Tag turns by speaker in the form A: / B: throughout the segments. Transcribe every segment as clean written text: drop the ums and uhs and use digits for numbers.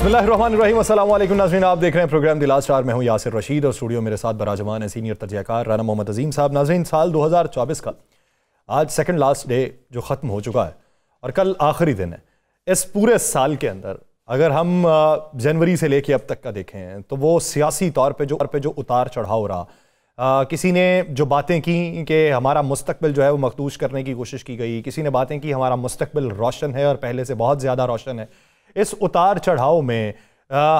A: बिस्मिल्लाहिर्रहमानिर्रहीम, अस्सलाम वालेकुम नाज़रीन, आप देख रहे हैं प्रोग्राम द लास्ट आवर। मैं हूं यासिर रशीद और स्टूडियो मेरे साथ बराजमान है सीनियर तजज़ियाकार राना मोहम्मद अजीम साहब। नाज़रीन, साल 2024 का आज सेकंड लास्ट डे जो ख़त्म हो चुका है और कल आखिरी दिन है। इस पूरे साल के अंदर अगर हम जनवरी से लेके अब तक का देखें तो वो सियासी तौर पे जो उतार चढ़ाव रहा, किसी ने जो बातें की कि हमारा मुस्तकबिल जो है वो मखदूश करने की कोशिश की गई, किसी ने बातें की हमारा मुस्तकबिल रोशन है और पहले से बहुत ज़्यादा रोशन है। इस उतार चढ़ाव में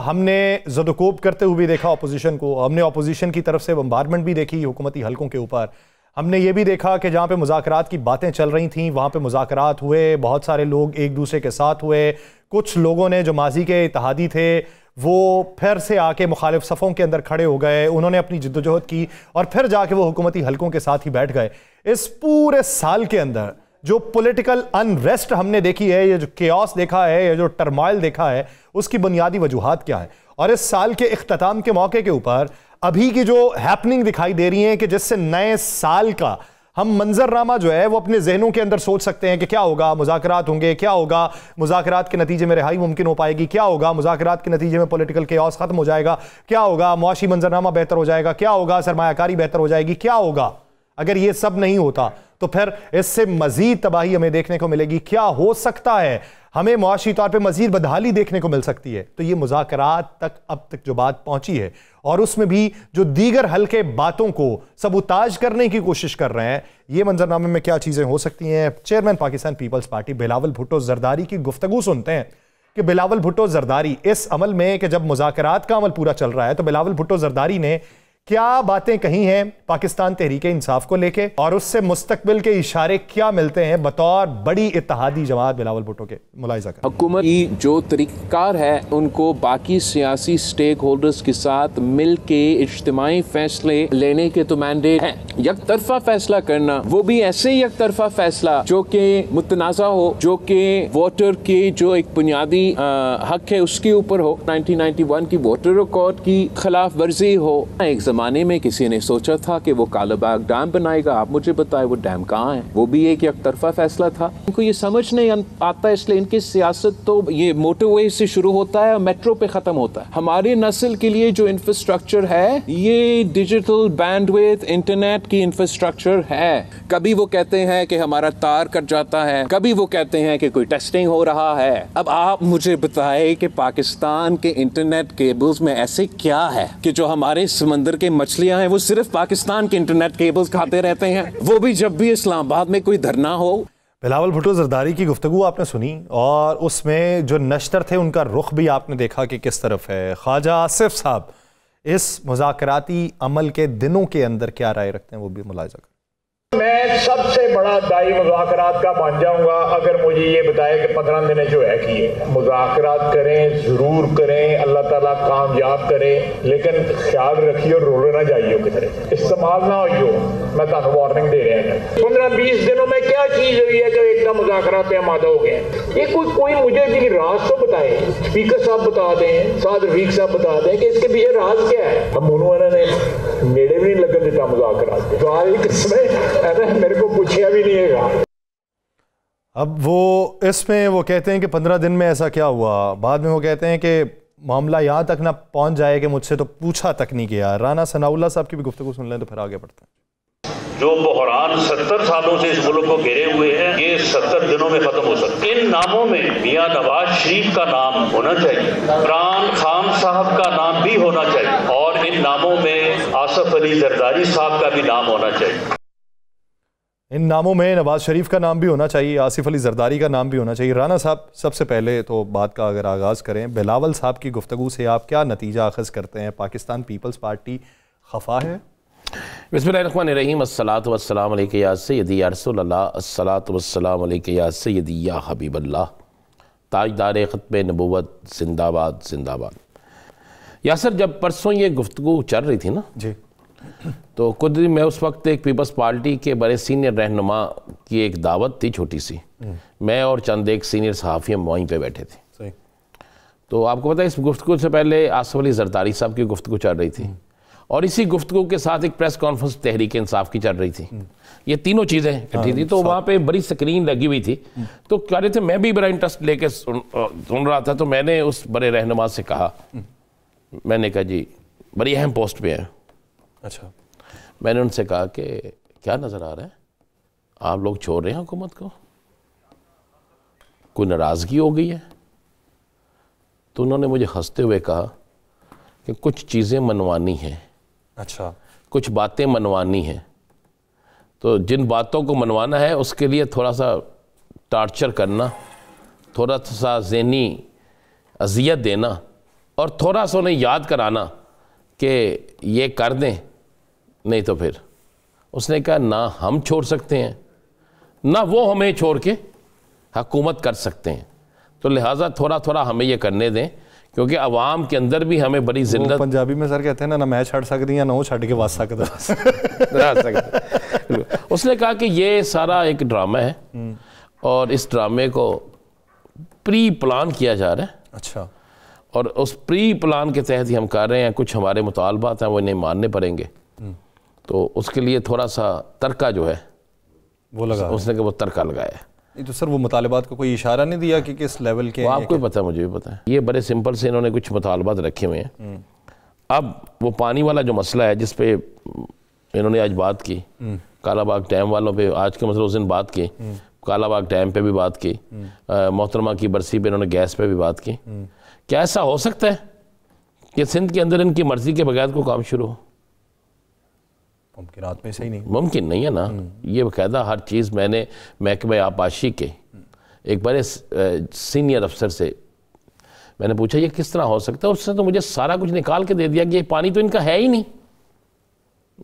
A: हमने ज़दकोब करते हुए भी देखा अपोजिशन को, हमने अपोजिशन की तरफ से बम्बारमेंट भी देखी हुकूमती हलकों के ऊपर। हमने ये भी देखा कि जहाँ पे मुज़ाकरात की बातें चल रही थीं वहाँ पे मुज़ाकरात हुए, बहुत सारे लोग एक दूसरे के साथ हुए। कुछ लोगों ने जो माजी के इत्तेहादी थे वो फिर से आके मुखालिफ सफ़ों के अंदर खड़े हो गए, उन्होंने अपनी जिद्दोजहद की और फिर जाके वो हुकूमती हलकों के साथ ही बैठ गए। इस पूरे साल के अंदर जो पॉलिटिकल अनरेस्ट हमने देखी है, ये जो केओस देखा है, ये जो टर्मोइल देखा है, उसकी बुनियादी वजूहात क्या है? और इस साल के इख्तिताम के मौके के ऊपर अभी की जो हैपनिंग दिखाई दे रही है कि जिससे नए साल का हम मंजरनामा जो है वो अपने जहनों के अंदर सोच सकते हैं कि क्या होगा, मुज़ाकरात होंगे, क्या होगा, मुज़ाकरात के नतीजे में रिहाई मुमकिन हो पाएगी, क्या होगा, मुज़ाकरात के नतीजे में पॉलिटिकल केओस खत्म हो जाएगा, क्या होगा, मुआशी मंजरनामा बेहतर हो जाएगा, क्या होगा, सरमायाकारी बेहतर हो जाएगी, क्या होगा। अगर ये सब नहीं होता तो फिर इससे मजीद तबाही हमें देखने को मिलेगी। क्या हो सकता है, हमें मुआशी तौर पे मजीद बदहाली देखने को मिल सकती है। तो ये मुज़ाकरात तक अब तक जो बात पहुंची है और उसमें भी जो दीगर हल्के बातों को सबूताज करने की कोशिश कर रहे हैं, ये मंजरनामे में क्या चीज़ें हो सकती हैं। चेयरमैन पाकिस्तान पीपल्स पार्टी बिलावल भुट्टो जरदारी की गुफ्तगू सुनते हैं कि बिलावल भुट्टो जरदारी इस अमल में कि जब मुज़ाकरात का अमल पूरा चल रहा है तो बिलावल भुट्टो जरदारी ने क्या बातें कही हैं पाकिस्तान तहरीक इंसाफ को लेके और उससे मुस्तकबिल के इशारे क्या मिलते हैं बतौर बड़ी इत्तेहादी जमात बिलावल भुट्टो के। मुलाहिजा कर
B: हुकूमत की जो तरीक़ाकार है उनको बाकी सियासी स्टेक होल्डर्स के साथ मिल के इज्तिमाई फैसले लेने के तो मैंडेट हैं। यकतरफा फैसला करना, वो भी ऐसे यकतरफा फैसला जो कि मुतनाज़ा हो, जो कि वोटर के जो एक बुनियादी हक है उसके ऊपर हो, 1991 की वोटर रिकॉर्ड की खिलाफ वर्जी हो। एक ज़माने में किसी ने सोचा था कि वो कालाबाग डैम बनाएगा, आप मुझे बताएं वो डैम कहाँ है? वो भी एक यकतरफा फैसला था। इनको ये समझ नहीं आता, इसलिए इनकी सियासत तो ये मोटरवे से शुरू होता है और मेट्रो पे ख़त्म होता है। हमारी नस्ल के लिए जो इंफ्रास्ट्रक्चर है ये डिजिटल बैंडविड्थ इंटरनेट की इंफ्रास्ट्रक्चर है। कभी वो कहते हैं कि हमारा तार कट जाता है, कभी वो कहते हैं कि कोई टेस्टिंग हो रहा है। अब आप मुझे बताएं कि पाकिस्तान के इंटरनेट केबल्स में ऐसे क्या है कि जो हमारे समंदर के मछलियां हैं वो सिर्फ पाकिस्तान के इंटरनेट केबल्स खाते रहते हैं, वो भी जब भी इस्लामाबाद में कोई धरना हो।
A: बिलावल भुट्टो जरदारी की गुफ्तगू आपने सुनी और उसमें जो नश्तर थे उनका रुख भी आपने देखा कि किस तरफ है। ख्वाजा आसिफ साहब इस मुज़ाकराती अमल के दिनों के अंदर क्या राय रखते हैं वो भी मुलाहिजा करें।
C: मैं सबसे बड़ा दाई मुज़ाकरात का बन जाऊंगा अगर मुझे ये बताए कि 15 दिन जो है कि मुज़ाकरात करें, जरूर करें, अल्लाह ताला कामयाब करे, लेकिन ख्याल रखियो रोले ना जाइयो किधरे, इस्तेमाल ना होइयो। मैं तुहानू वार्निंग दे रहा हूं। 15-20 दिनों में क्या चीज हुई है कि एकदम मुज़ाकरात पे आमादा हो गए? ये कोई मुझे भी राज तो बताए, स्पीकर साहब बता दें, साद रफीक साहब बता दें कि इसके पीछे राज क्या है। हम उन्होंने नेड़े भी नहीं लगन देता मुज़ाकरात तो आज किसमें मेरे को पूछा भी नहीं है।
A: अब वो इसमें वो कहते हैं कि 15 दिन में ऐसा क्या हुआ, बाद में वो कहते हैं कि मामला यहाँ तक ना पहुँच जाए कि मुझसे तो पूछा तक नहीं गया। राना सनाउल्लाह साहब की भी गुफ्तगू सुन लें तो फिर आगे बढ़ते हैं।
D: जो बहरान 70 सालों से इस मुल्क को घेरे हुए हैं, ये 70 दिनों में खत्म हो सकते। इन नामों में मियां नवाज शरीफ का नाम होना चाहिए, इमरान खान साहब का नाम भी होना चाहिए और इन नामों में आसिफ अली जरदारी साहब का भी नाम होना चाहिए।
A: इन नामों में नवाज शरीफ का नाम भी होना चाहिए, आसिफ अली जरदारी का नाम भी होना चाहिए। राना साहब, सबसे पहले तो बात का अगर आगाज़ करें, बिलावल साहब की गुफ्तगू से आप क्या नतीजा अखज़ करते हैं? पाकिस्तान पीपल्स पार्टी खफा है?
E: बिस्मिल्लाहिर्रहमानिर्रहीम, अस्सलातु वस्सलामु अलैका या सय्यदी या रसूलल्लाह, अस्सलातु वस्सलामु अलैका या सय्यदी या हबीबल्लाह, ताजदार ख़त्म नबूवत जिंदाबाद जिंदाबाद। यासर, जब परसों ये गुफ्तगू चल रही थी ना
A: जी,
E: तो खुद मैं उस वक्त एक पीपल्स पार्टी के बड़े सीनियर रहनुमा की एक दावत थी छोटी सी, मैं और चंद एक सीनियर सहाफ़ी हम वहीं पे बैठे थे।
A: सही।
E: तो आपको पता है इस गुफ्तगू से पहले आसिफ अली जरदारी साहब की गुफ्तगू चल रही थी और इसी गुफ्तगू के साथ एक प्रेस कॉन्फ्रेंस तहरीक इंसाफ की चल रही थी। ये तीनों चीज़ें इकट्ठी थी, तो वहाँ पे बड़ी स्क्रीन लगी हुई थी, तो कह रहे थे, मैं भी बड़ा इंटरेस्ट लेके सुन रहा था। तो मैंने उस बड़े रहनुमा से कहा, मैंने कहा जी बड़ी अहम पोस्ट पे है।
A: अच्छा।
E: मैंने उनसे कहा कि क्या नज़र आ रहा है, आप लोग छोड़ रहे हैं हुकूमत को, कोई नाराज़गी हो गई है? तो उन्होंने मुझे हंसते हुए कहा कि कुछ चीज़ें मनवानी हैं।
A: अच्छा।
E: कुछ बातें मनवानी हैं, तो जिन बातों को मनवाना है उसके लिए थोड़ा सा टार्चर करना, थोड़ा सा ज़हनी अजियत देना और थोड़ा सा उन्हें याद कराना कि ये कर दें, नहीं तो फिर। उसने कहा ना हम छोड़ सकते हैं, ना वो हमें छोड़ के हुकूमत कर सकते हैं, तो लिहाजा थोड़ा थोड़ा हमें ये करने दें, क्योंकि अवाम के अंदर भी हमें बड़ी जिल्लत।
A: पंजाबी में सर कहते हैं ना मैं छड़ सकती या ना वो छड़ के वास सकता।
E: उसने कहा कि ये सारा एक ड्रामा है और इस ड्रामे को प्री प्लान किया जा रहा है।
A: अच्छा।
E: और उस प्री प्लान के तहत ही हम कर रहे हैं, कुछ हमारे मुतालबात हैं वो इन्हें मानने पड़ेंगे, तो उसके लिए थोड़ा सा तर्का जो है
A: वो लगा,
E: उसने कि वो तर्का लगाया है।
A: तो सर वो मुतालबात को कोई इशारा नहीं दिया कि किस लेवल के?
E: आपको पता है, मुझे भी पता है। ये बड़े सिंपल से इन्होंने कुछ मुतालबात रखे हुए हैं। अब वो पानी वाला जो मसला है जिस पे इन्होंने आज बात की, कालाबाग डैम वालों पे आज के मतलब उस दिन बात की, कालाबाग डैम पे भी बात की, मोहतरमा की बरसी पे इन्होंने गैस पे भी बात की। क्या ऐसा हो सकता है कि सिंध के अंदर इनकी मर्जी के बगैर को काम शुरू हो?
A: मुमकिनात में से ही नहीं,
E: मुमकिन नहीं है ना। ये बाकायदा हर चीज़ मैंने महकमे आबाशी के एक बड़े सीनियर अफसर से मैंने पूछा ये किस तरह हो सकता है? उसने तो मुझे सारा कुछ निकाल के दे दिया कि ये पानी तो इनका है ही नहीं,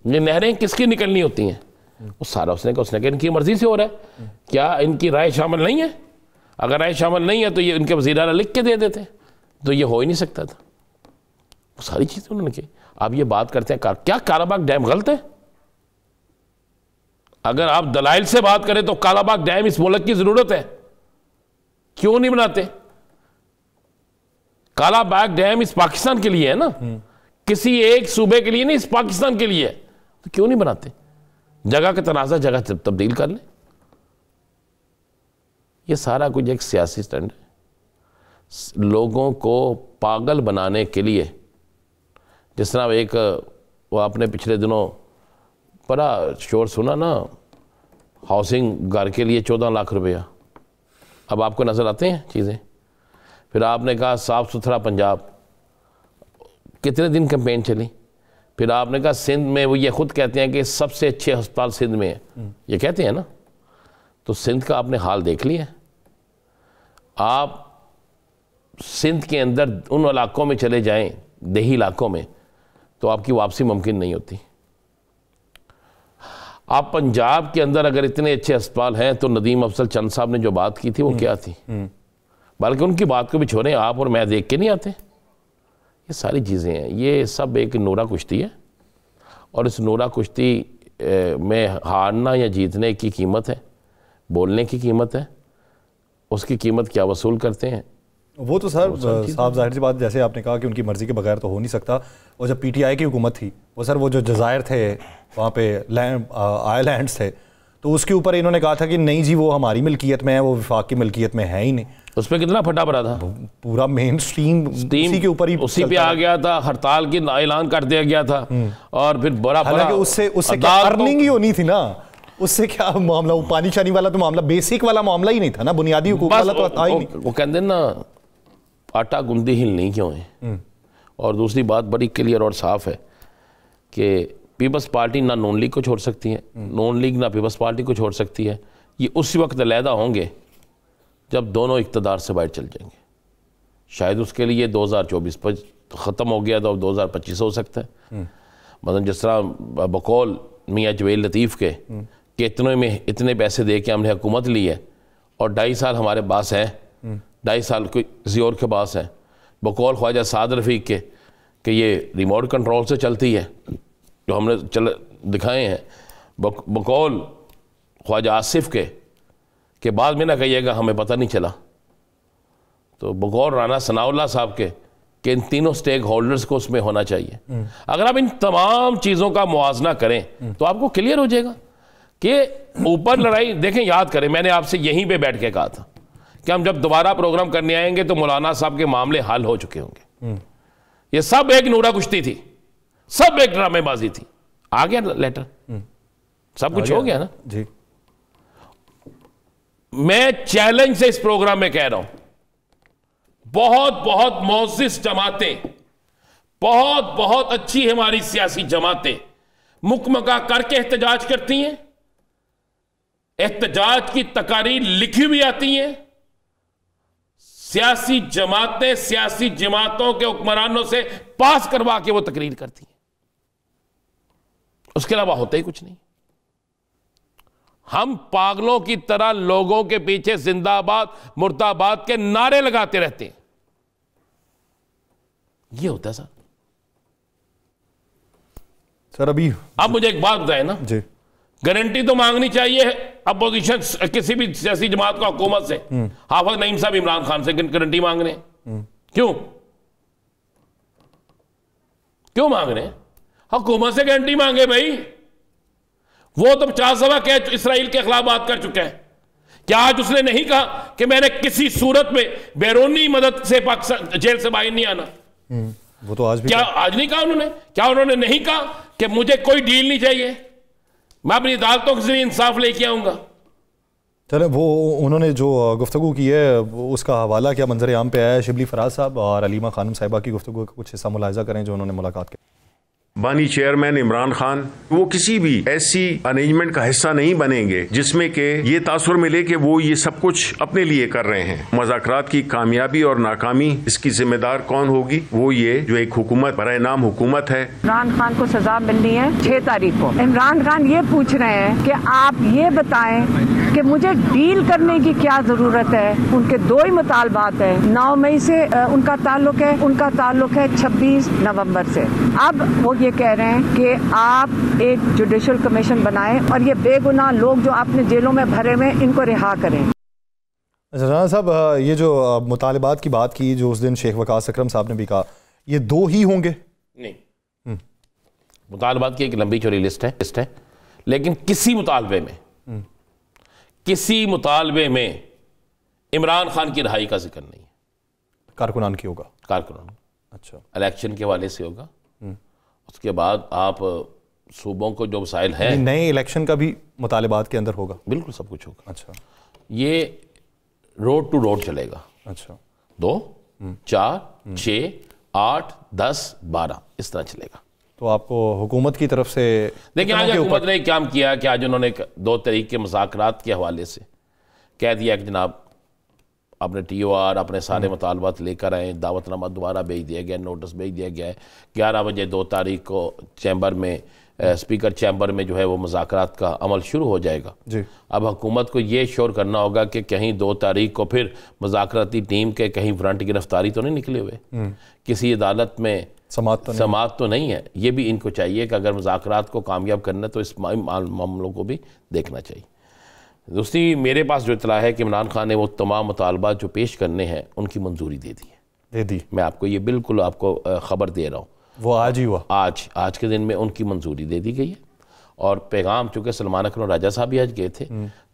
E: ये नहरें किसकी निकलनी होती हैं वो सारा उसने कहा इनकी मर्जी से हो रहा है। क्या इनकी राय शामिल नहीं है? अगर राय शामिल नहीं है तो ये इनके वज़ीर आला लिख के दे देते, तो ये हो ही नहीं सकता था। वो सारी चीज़ें उन्होंने की। अब ये बात करते हैं क्या कालाबाग डैम गलत है? अगर आप दलाइल से बात करें तो कालाबाग डैम इस मुल्क की जरूरत है, क्यों नहीं बनाते? कालाबाग डैम इस पाकिस्तान के लिए है ना, किसी एक सूबे के लिए नहीं, इस पाकिस्तान के लिए है, तो क्यों नहीं बनाते? जगह का तनाज़ा जगह तब्दील कर लें। ये सारा कुछ एक सियासी स्टंट है, लोगों को पागल बनाने के लिए। जिस तरह एक वो आपने पिछले दिनों बड़ा शोर सुना ना, हाउसिंग घर के लिए 14 लाख रुपया। अब आपको नज़र आते हैं चीज़ें। फिर आपने कहा साफ़ सुथरा पंजाब, कितने दिन कैंपेन चली। फिर आपने कहा सिंध में, वो ये खुद कहते हैं कि सबसे अच्छे अस्पताल सिंध में है, ये कहते हैं ना, तो सिंध का आपने हाल देख लिया। आप सिंध के अंदर उन इलाकों में चले जाएं, देही इलाकों में, तो आपकी वापसी मुमकिन नहीं होती। आप पंजाब के अंदर अगर इतने अच्छे अस्पताल हैं तो नदीम अफजल चंद साहब ने जो बात की थी वो क्या थी? बल्कि उनकी बात को भी छोड़ें, आप और मैं देख के नहीं आते। ये सारी चीज़ें हैं, ये सब एक नूरा कुश्ती है, और इस नूरा कुश्ती में हारना या जीतने की कीमत है, बोलने की कीमत है। उसकी कीमत क्या वसूल करते हैं
A: वो तो सर साहब जाहिर सी बात, जैसे आपने कहा कि उनकी मर्ज़ी के बगैर तो हो नहीं सकता। और जब PTI की हुकूमत थी वो सर वो जो जज़ायर थे वहाँ पे आइलैंड्स थे, तो उसके ऊपर इन्होंने कहा था कि नहीं जी वो हमारी मिल्कियत में है, वो वफाक की मिल्कियत में है ही नहीं।
E: उस पर कितना फटा पड़ा था,
A: पूरा मेन स्ट्रीम उसी के ऊपर ही
E: उसी पे आ गया था, हड़ताल की ऐलान कर दिया गया था। और फिर बड़ा
A: उससे क्या अर्निंग ही होनी थी ना, उससे क्या मामला, वो पानी शानी वाला तो मामला, बेसिक वाला मामला ही नहीं था ना, बुनियादी हुकूक वाला तो था ही नहीं।
E: वो कहते हैं ना आटा गुंदी हिल नहीं क्यों है। और दूसरी बात बड़ी क्लियर और साफ है कि पीपल्स पार्टी ना नून लीग को छोड़ सकती है, नून लीग ना पीपल्स पार्टी को छोड़ सकती है। ये उसी वक्त अलहदा होंगे जब दोनों इक़्तिदार से बाहर चल जाएंगे। शायद उसके लिए 2024 पर ख़त्म हो गया तो अब 2025 हो सकता है। मतलब जिस तरह बकौल मियाँ जवेल लतीफ़ के कि इतने पैसे दे के हमने हुकूमत ली है और 2.5 साल हमारे पास हैं, 2.5 साल किसी और के पास है। बकौल ख्वाजा साद रफ़ीक के कि ये रिमोट कंट्रोल से चलती है, जो हमने दिखाए हैं। बकौल ख्वाजा आसिफ के बाद में ना कहिएगा हमें पता नहीं चला। तो बकौल राना सनाउल्लाह साहब के कि इन तीनों स्टेक होल्डर्स को उसमें होना चाहिए। अगर आप इन तमाम चीज़ों का मुआवजा करें तो आपको क्लियर हो जाएगा कि ऊपर लड़ाई। देखें, याद करें, मैंने आपसे यहीं पे बैठ के कहा था कि हम जब दोबारा प्रोग्राम करने आएंगे तो मौलाना साहब के मामले हल हो चुके होंगे। ये सब एक नूरा कुश्ती थी, सब एक ड्रामेबाजी थी। आ गया लेटर, सब कुछ हो गया ना
A: जी।
E: मैं चैलेंज से इस प्रोग्राम में कह रहा हूं, बहुत बहुत मोअज़्ज़िज़ जमातें, बहुत बहुत अच्छी हमारी सियासी जमातें मुकमका करके एहतजाज करती हैं, एहतजाज की तकारीर लिखी हुई आती हैं। सियासी जमातें सियासी जमातों के हुक्मरानों से पास करवा के वो तकरीर करती हैं, उसके अलावा होता ही कुछ नहीं। हम पागलों की तरह लोगों के पीछे जिंदाबाद मुर्दाबाद के नारे लगाते रहते हैं। ये होता है
A: सर। अभी
E: अब मुझे एक बात बताए ना
A: जी,
E: गारंटी तो मांगनी चाहिए अपोजिशन किसी भी सियासी जमात को हुकूमत से। हाफिज नईम साहब इमरान खान से गारंटी मांग रहे हैं, क्यों मांग रहे हैं? हुकूमत से गारंटी मांगे भाई। वो तो 50 दफा कह इसराइल के खिलाफ बात कर चुका है। क्या आज उसने नहीं कहा कि मैंने किसी सूरत में बैरूनी मदद से पाकिस्तान जेल से बाहर नहीं आना?
A: वो तो आज भी,
E: क्या आज नहीं कहा उन्होंने? क्या उन्होंने नहीं कहा कि मुझे कोई डील नहीं चाहिए, मैं अपनी अदालतों के जरिए इंसाफ लेके आऊंगा?
A: चले, वो उन्होंने जो गुफ्तगू की है उसका हवाला क्या मंजर आम पे आया है? शिबली फराज साहब और अलीमा खानम साहिबा की गुफ्तगू का कुछ हिस्सा मुलाहिजा करें जो उन्होंने मुलाकात की।
F: बानी चेयरमैन इमरान खान वो किसी भी ऐसी अरेंजमेंट का हिस्सा नहीं बनेंगे जिसमें के ये तासुर मिले कि वो ये सब कुछ अपने लिए कर रहे हैं। मुज़ाकरात की कामयाबी और नाकामी इसकी जिम्मेदार कौन होगी? वो ये जो एक हुकूमत बराए नाम हुकूमत है।
G: इमरान खान को सजा मिलनी है 6 तारीख को। इमरान खान ये पूछ रहे हैं कि आप ये बताएं कि मुझे डील करने की क्या जरूरत है। उनके 2 ही मुतालबात है। 9 मई से उनका ताल्लुक है 26 नवंबर से। अब वो ये कह रहे हैं कि आप एक जुडिशल कमीशन बनाएं और ये बेगुनाह लोग जो आपने जेलों में भरे हुए इनको रिहा करें।
A: अच्छा राना साहब, ये जो मुतालबात की बात की जो उस दिन शेख वकास अकरम साहब ने भी कहा, ये 2 ही होंगे?
E: नहीं, मुतालबात की एक लंबी चौड़ी लिस्ट है, लेकिन किसी मुतालबे में इमरान खान की रिहाई का जिक्र नहीं है।
A: कारकुनान की होगा?
E: कारकुनान।
A: अच्छा,
E: इलेक्शन के हवाले से होगा। उसके बाद आप सूबों को जो वसाइल है,
A: नए इलेक्शन का भी मुतालिबात के अंदर होगा?
E: बिल्कुल सब कुछ होगा।
A: अच्छा,
E: ये रोड टू रोड चलेगा।
A: अच्छा,
E: 2, 4, 6, 8, 10, 12 इस तरह चलेगा।
A: तो आपको हुकूमत की तरफ से
E: देखिए आज हुकूमत ने काम किया कि आज उन्होंने 2 तारीख के मुज़ाकरात के हवाले से कह दिया कि जनाब अपने TOR अपने सारे मुतालबात लेकर आए, दावतनामा दोबारा भेज दिया गया, नोटिस भेज दिया गया है। 11 बजे 2 तारीख को चैम्बर में स्पीकर चैम्बर में जो है वो मुज़ाकरात का अमल शुरू हो जाएगा
A: जी।
E: अब हुकूमत को ये श्योर करना होगा कि कहीं 2 तारीख को फिर मुज़ाकराती टीम के कहीं फ्रंट गिरफ्तारी तो नहीं निकले हुए, किसी अदालत में समाअत तो नहीं है। ये भी इनको चाहिए कि अगर मुज़ाकरात को कामयाब करना तो इस मामलों को भी देखना चाहिए। दूसरी मेरे पास जो इतला है कि इमरान खान ने वो तमाम मुतालबात जो पेश करने हैं उनकी मंजूरी दे दी। मैं आपको ये बिल्कुल आपको ख़बर दे रहा हूँ, वो आज ही हुआ। आज के दिन में उनकी मंजूरी दे दी गई है और पैगाम, चूँकि सलमान अकरम राजा साहब भी आज गए थे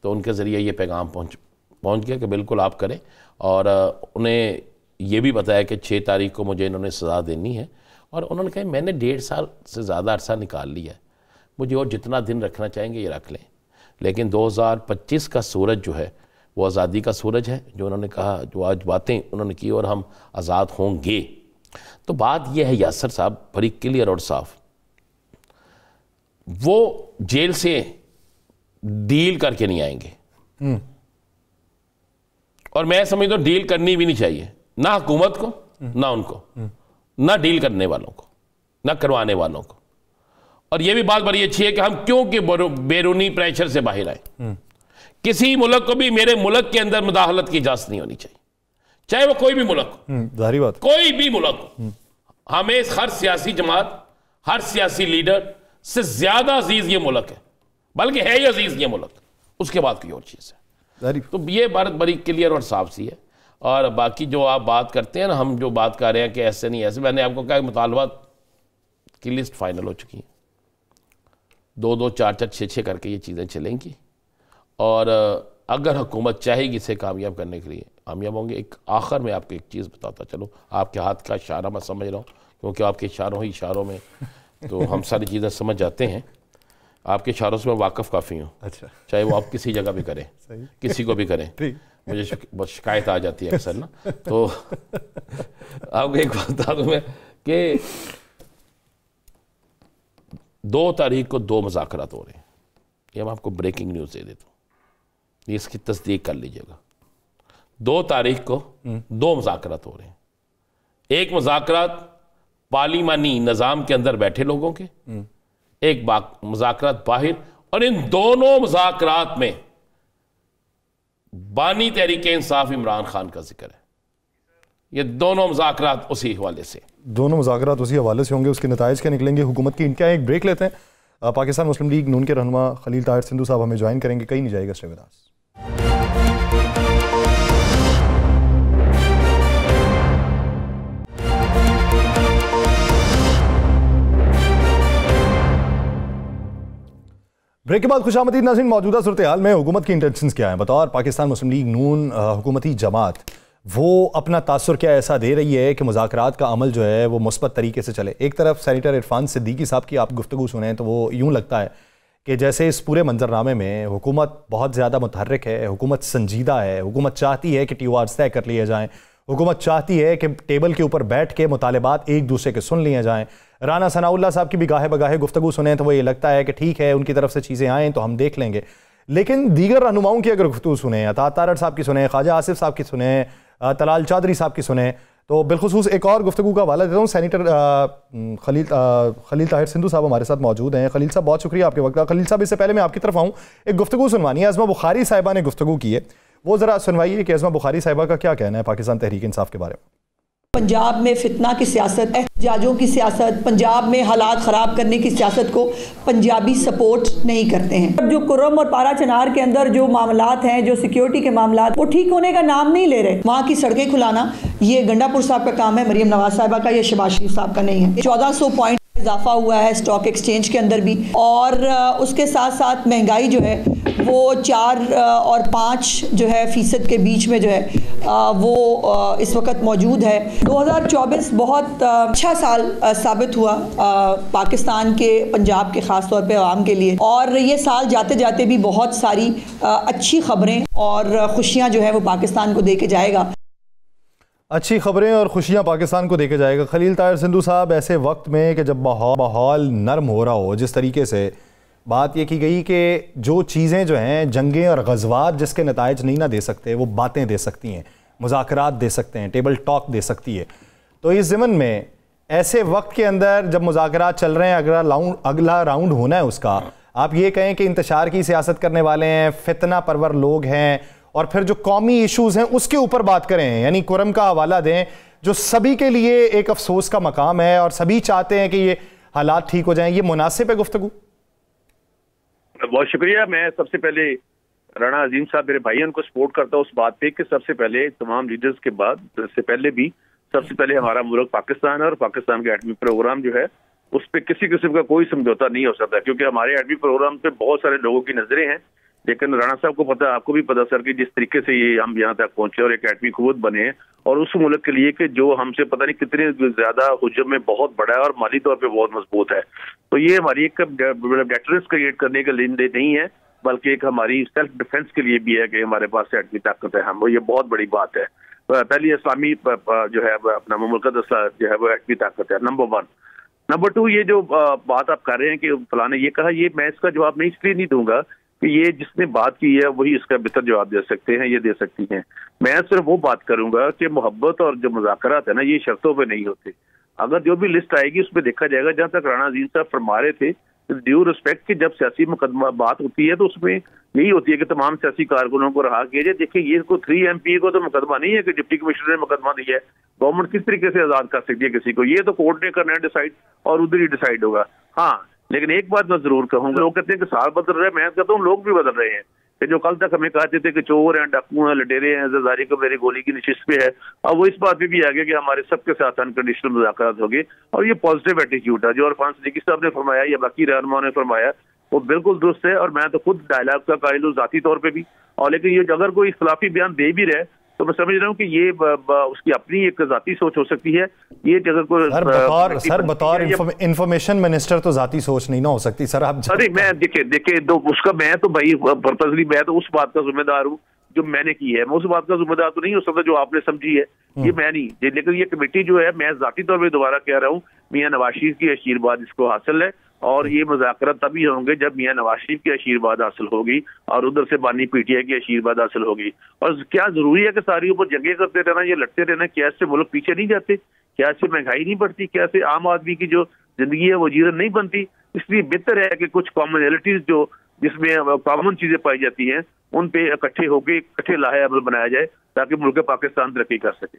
E: तो उनके ज़रिए ये पैगाम पहुँच गया कि बिल्कुल आप करें। और उन्हें ये भी बताया कि 6 तारीख को मुझे इन्होंने सज़ा देनी है और उन्होंने कहा मैंने 1.5 साल से ज़्यादा अरसा निकाल लिया है, मुझे और जितना दिन रखना चाहेंगे ये रख लें, लेकिन 2025 का सूरज जो है वो आज़ादी का सूरज है, जो उन्होंने कहा, जो आज बातें उन्होंने की और हम आज़ाद होंगे। तो बात यह है यासर साहब बड़ी क्लियर और साफ, वो जेल से डील करके नहीं आएंगे और मैं समझता हूँ डील करनी भी नहीं चाहिए, ना हुकूमत को ना उनको, ना डील करने वालों को ना करवाने वालों को। और यह भी बात बड़ी अच्छी है कि हम क्यों कि बैरूनी प्रेशर से बाहर आए। किसी मुल्क को भी मेरे मुल्क के अंदर मुदाखलत की इजाजत नहीं होनी चाहिए, चाहे वो कोई भी मुल्क हो,
A: जाहिर बात,
E: कोई भी मुल्क हो। हमें हर सियासी जमात, हर सियासी लीडर से ज्यादा अजीज ये मुल्क है, बल्कि है ही अजीज ये मुल्क, उसके बाद कोई और चीज है। तो ये बात बड़ी क्लियर और साफ सी है। और बाकी जो आप बात करते हैं ना, हम जो बात कर रहे हैं कि ऐसे नहीं ऐसे, मैंने आपको कहा मुतालबात की लिस्ट फाइनल हो चुकी है, 2-2, 4-4, 6-6 करके ये चीज़ें चलेंगी और अगर हुकूमत चाहेगी इसे कामयाब करने के लिए कामयाब होंगे। एक आखिर में आपको एक चीज़ बताता चलो, आपके हाथ का इशारा मैं समझ रहा हूँ क्योंकि आपके इशारों में तो हम सारी चीज़ें समझ जाते हैं, आपके इशारों से मैं वाकिफ़ काफ़ी हूँ। अच्छा, चाहे वो आप किसी जगह भी करें, किसी को भी करें, मुझे बहुत शिकायत आ जाती है अक्सर ना। तो आपको एक बात बता दूँ मैं कि 2 तारीख को 2 मुज़ाकरात हो रहे हैं, ये मैं आपको ब्रेकिंग न्यूज़ दे देता हूँ, ये इसकी तस्दीक कर लीजिएगा। 2 तारीख को 2 मुज़ाकरात हो रहे हैं। एक मुज़ाकरात पार्लिमानी निज़ाम के अंदर बैठे लोगों के, एक मुज़ाकरात बाहर, और इन दोनों मुज़ाकरात में बानी तहरीक इंसाफ इमरान खान का जिक्र है। ये दोनों मुज़ाकरात उसी हवाले से, दोनों मुज़ाकरात उसी हवाले से होंगे, उसके नताइज क्या निकलेंगे हुकूमत की, इनका एक ब्रेक लेते हैं। पाकिस्तान मुस्लिम लीग नून के रहनुमा खलील ताहिर सिंधु साहब हमें ज्वाइन करेंगे, कहीं नहीं जाएगा, स्टे विद अस। ब्रेक के बाद खुशामदीद नाज़रीन, मौजूदा सूरत हाल में हुकूमत की इंटेंशंस क्या हैं? बतौर पाकिस्तान मुस्लिम लीग नून हुकूमती जमात वो अपना तासुर क्या ऐसा दे रही है कि मुज़ाकरात का अमल जो है वो मुस्बत तरीके से चले। एक तरफ सेनेटर इरफान सिद्दीकी साहब की आप गुफ्तगू सुने तो वो यूँ लगता है कि जैसे इस पूरे मंजरनामे में हुकूमत बहुत ज़्यादा मुतहर्रिक है, हुकूमत संजीदा है, हुकूमत चाहती है कि TORs तय कर लिए जाएँ, हुकूमत चाहती है कि टेबल के ऊपर बैठ के मुतालिबात एक दूसरे के सुन लिए जाएँ। राना सनाउल्लाह साहब की भी गाहे बगाहे गुफ्तगू सुने तो वो ये लगता है कि ठीक है उनकी तरफ से चीज़ें आएँ तो हम देख लेंगे, लेकिन दीगर रहनुमाओं की अगर गुफ्तगू सुने, अता तारड़ साहब की सुने, ख्वाजा आसिफ साहब की सुने, तलाल चौधरी साहब की सुने, तो बिलखुसूस एक और गुफ्तगू का हवाला देता हूँ। सेनेटर खलील ताहिर सिंधु साहब हमारे साथ मौजूद हैं। खलील साहब बहुत शुक्रिया आपके वक्त का। खलील साहब इससे पहले मैं आपकी तरफ आऊँ, एक गुफ्तगू सुनवानी है, अज़मा बुखारी साहिबा ने गुफ्तगू की है, वो ज़रा सुनवाइए कि अज़मा बुखारी साहिबा का क्या कहना है पाकिस्तान तहरीक इंसाफ के बारे में।
H: पंजाब में फितना की सियासत, एहतजाजों की सियासत, पंजाब में हालात ख़राब करने की सियासत को पंजाबी सपोर्ट नहीं करते हैं। जो कुर्रम और पारा चनार के अंदर जो मामलात हैं, जो सिक्योरिटी के मामलात, वो ठीक होने का नाम नहीं ले रहे। वहाँ की सड़कें खुलाना ये गंडापुर साहब का काम है, मरियम नवाज साहिबा का, ये शहबाज शरीफ साहब का नहीं है। 1400 पॉइंट इजाफा हुआ है स्टॉक एक्सचेंज के अंदर भी, और उसके साथ साथ महंगाई जो है वो 4 और 5 जो है फीसद के बीच में जो है वो इस वक्त मौजूद है। 2024 बहुत अच्छा साल साबित हुआ पाकिस्तान के, पंजाब के ख़ास तौर पे आवाम के लिए, और ये साल जाते जाते भी बहुत सारी अच्छी खबरें और खुशियाँ जो है वो पाकिस्तान को दे के जाएगा।
A: अच्छी खबरें और खुशियां पाकिस्तान को देके जाएगा। खलील ताहिर सिंधु साहब, ऐसे वक्त में कि जब माहौल नरम हो रहा हो, जिस तरीके से बात ये की गई कि जो चीज़ें जो हैं जंगें और गज़वात जिसके नताइज नहीं ना दे सकते वो बातें दे सकती हैं, मुज़ाकरात दे सकते हैं, टेबल टॉक दे सकती है, तो इस ज़मन में ऐसे वक्त के अंदर जब मुज़ाकरात चल रहे हैं, अगला राउंड होना है उसका, आप ये कहें कि इंतशार की सियासत करने वाले हैं, फितना परवर लोग हैं, और फिर जो कौमी इशूज़ हैं उसके ऊपर बात करें, यानी कुरम का हवाला दें जो सभी के लिए एक अफसोस का मकाम है और सभी चाहते हैं कि ये हालात ठीक हो जाएं, ये मुनासिब है गुफ्तगू?
I: बहुत शुक्रिया। मैं सबसे पहले राना अजीम साहब मेरे भाई उनको सपोर्ट करता हूँ उस बात पे कि सबसे पहले तमाम लीडर्स के बाद, इससे पहले भी सबसे पहले हमारा मुल्क पाकिस्तान है और पाकिस्तान का एटमी प्रोग्राम जो है उस पर किसी किस्म का कोई समझौता नहीं हो सकता, क्योंकि हमारे एटमी प्रोग्राम पे बहुत सारे लोगों की नजरें हैं। लेकिन राणा साहब को पता, आपको भी पता सर, कि जिस तरीके से ये हम यहाँ तक पहुंचे और एक एटमी कुव्वत बने हैं, और उस मुल्क के लिए कि जो हमसे पता नहीं कितने ज्यादा हुज्जम में बहुत बड़ा है और माली तौर पे बहुत मजबूत है, तो ये हमारी एक डेटरेंस क्रिएट करने का लेन देन नहीं है, बल्कि एक हमारी सेल्फ डिफेंस के लिए भी है कि हमारे पास एटमी ताकत है। हम, ये बहुत बड़ी बात है। पहली इस्लामी जो है अपना मुमलकत जो है वो एटमी ताकत है, नंबर 1। नंबर 2, ये जो बात आप कर रहे हैं कि फलां ने ये कहा, ये मैं इसका जवाब नहीं इसलिए नहीं दूंगा कि ये जिसने बात की है वही इसका बेहतर जवाब दे सकते हैं, ये दे सकती हैं। मैं सिर्फ वो बात करूंगा कि मोहब्बत और जो मुज़ाकरात है ना, ये शर्तों पे नहीं होते। अगर जो भी लिस्ट आएगी उसमें देखा जाएगा, जहां तक राणा अजीम साहब फरमा रहे थे, ड्यू रिस्पेक्ट कि जब सियासी मुकदमा बात होती है तो उसमें यही होती है कि तमाम सियासी कारकुनों को रहा किया जाए। देखिए, ये को 3 MP को तो मुकदमा नहीं है कि डिप्टी कमिश्नर ने मुकदमा दिया है। गवर्नमेंट किस तरीके से आजाद कर सकती है किसी को, ये तो कोर्ट ने करना है डिसाइड, और उधर ही डिसाइड होगा। हाँ, लेकिन एक बात मैं जरूर कहूंगा, लोग कहते हैं कि साल बदल रहे हैं, मैं कहता हूँ लोग भी बदल रहे हैं। कि जो कल तक हमें कहते थे कि चोर हैं, डाकू हैं, लटेरे हैं, जरदारी को मेरी गोली की नशिस्त पे है, अब वो इस बात पे भी आ गया कि हमारे सबके साथ अनकंडीशनल मुज़ाकरात होंगे। और ये पॉजिटिव एटीट्यूड है जो इरफान सिद्दीकी साहब ने फरमाया या बाकी रहनुमाओं ने फरमाया, वो बिल्कुल दुरुस्त है। और मैं तो खुद डायलॉग का कायल हूँ ज़ाती तौर पर भी। और लेकिन ये अगर कोई इख्तलाफी बयान दे भी रहे तो मैं समझ रहा हूँ कि ये उसकी अपनी एक जाती सोच हो सकती है। ये अगर कोई
A: सर बतौर इंफॉर्मेशन मिनिस्टर तो जाती सोच नहीं ना हो सकती सर। आप
I: अरे मैं देखिए तो उसका मैं तो भाई पर्पसली मैं तो उस बात का जिम्मेदार हूँ जो मैंने की है। मैं उस बात का जिम्मेदार तो नहीं हो सकता जो आपने समझी है, ये मैं नहीं। लेकिन ये कमेटी जो है, मैं जाती तौर पर दोबारा कह रहा हूँ, मियां नवाज शरीफ की आशीर्वाद इसको हासिल है। और ये मुज़ाकरात तभी होंगे जब मियां नवाज शरीफ की आशीर्वाद हासिल होगी और उधर से बानी पीटीआई की आशीर्वाद हासिल होगी। और क्या जरूरी है कि सारी ऊपर जंगे करते रहना, ये लड़ते रहना? क्या इससे मुल्क पीछे नहीं जाते? क्या इससे महंगाई नहीं बढ़ती? क्या इससे आम आदमी की जो जिंदगी है वो जीवन नहीं बनती? इसलिए बेहतर है कि कुछ कॉमनैलिटीज जो जिसमें कॉमन चीजें पाई जाती हैं उन पे इकट्ठे होकर इकट्ठे लाहे अमल बनाया जाए ताकि मुल्क पाकिस्तान तरक्की कर सके।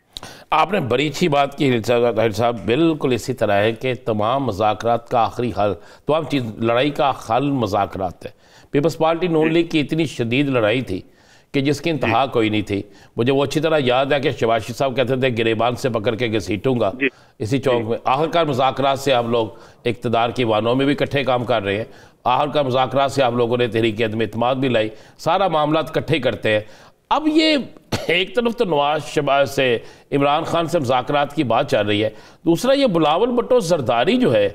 I: आपने
E: बड़ी अच्छी बात की ताहिर साहब, बिल्कुल इसी तरह है कि तमाम मुज़ाकरात का आखिरी हल, तमाम चीज़ लड़ाई का हल मुज़ाकरात है। पीपल्स पार्टी नून लीग की इतनी शदीद लड़ाई थी कि जिसकी इंतहा कोई नहीं थी। मुझे वो अच्छी तरह याद है कि शहबाज शरीफ साहब कहते थे गिरेबान से पकड़ के घसीटूंगा इसी चौक में। आखिरकार मुज़ाकरात से आप लोग इक़्तिदार की वानों में भी इकट्ठे काम कर रहे हैं, आखिरकार मुज़ाकरात से आप लोगों ने तहरीक अदम इत्मीनान भी लाई, सारा मामला इकट्ठे करते हैं। अब ये एक तरफ तो नवाज शहबाज से इमरान खान से मुज़ाकरात की बात चल रही है, दूसरा ये बिलावल भुट्टो जरदारी जो है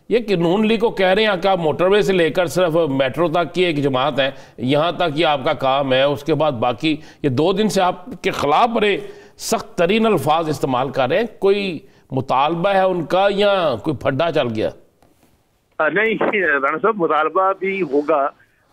E: ये कि नून लीग को कह रहे हैं कि आप मोटरवे से लेकर सिर्फ मेट्रो तक की एक जमात है, यहाँ तक ये आपका काम है, उसके बाद बाकी ये 2 दिन से आपके खिलाफ बड़े सख्त तरीन अल्फाज इस्तेमाल कर रहे हैं। कोई मुतालबा है उनका या कोई फड्डा चल गया?
I: नहीं राणा साहब, मुतालबा भी होगा।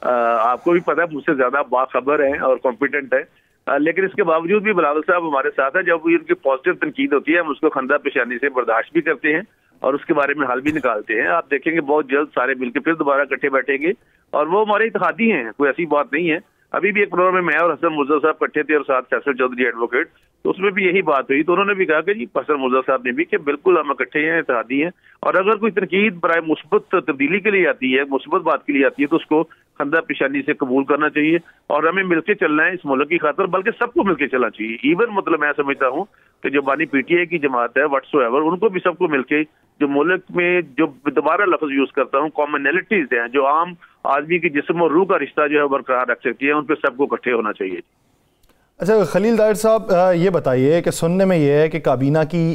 I: आपको भी पता है मुझसे ज्यादा बाखबर है और कॉम्पिटेंट है, लेकिन इसके बावजूद भी बिलावल साहब हमारे साथ है। जब भी उनकी पॉजिटिव तनकीद होती है हम उसको खंदा पेशानी से बर्दाश्त भी करते हैं और उसके बारे में हल भी निकालते हैं। आप देखेंगे बहुत जल्द सारे मिलकर फिर दोबारा इकट्ठे बैठेंगे और वो हमारे इत्तेहादी हैं, कोई ऐसी बात नहीं है। अभी भी एक प्रोग्राम में मैं और हसन मुर्जा साहब इकट्ठे थे और साथ फैसल चौधरी एडवोकेट, तो उसमें भी यही बात हुई। तो उन्होंने भी कहा कि जी हसन मुर्जा साहब ने भी कि बिल्कुल हम इकट्ठे हैं, इत्तेहादी हैं, और अगर कोई तनकीद बराए मुस्बत तब्दीली के लिए आती है, मुस्बत बात के लिए आती है, तो उसको खंदा पेशानी से कबूल करना चाहिए और हमें मिलकर चलना है इस मुल्क की खातर, बल्कि सबको मिलकर चलना चाहिए। इवन मतलब मैं समझता हूँ कि जो बानी पीटीआई की जमात है व्हाट्सोएवर, उनको भी सबको मिलकर जो मुल्क में जो दोबारा लफ्ज यूज करता हूँ कॉमनैलिटीज हैं जो आम आदमी की जिस्म और रूह का रिश्ता जो है बरकरार रख सकती है, उन पर सबको इकट्ठे होना चाहिए।
A: अच्छा खलील दाहिर साहब, ये बताइए कि सुनने में ये है कि काबीना की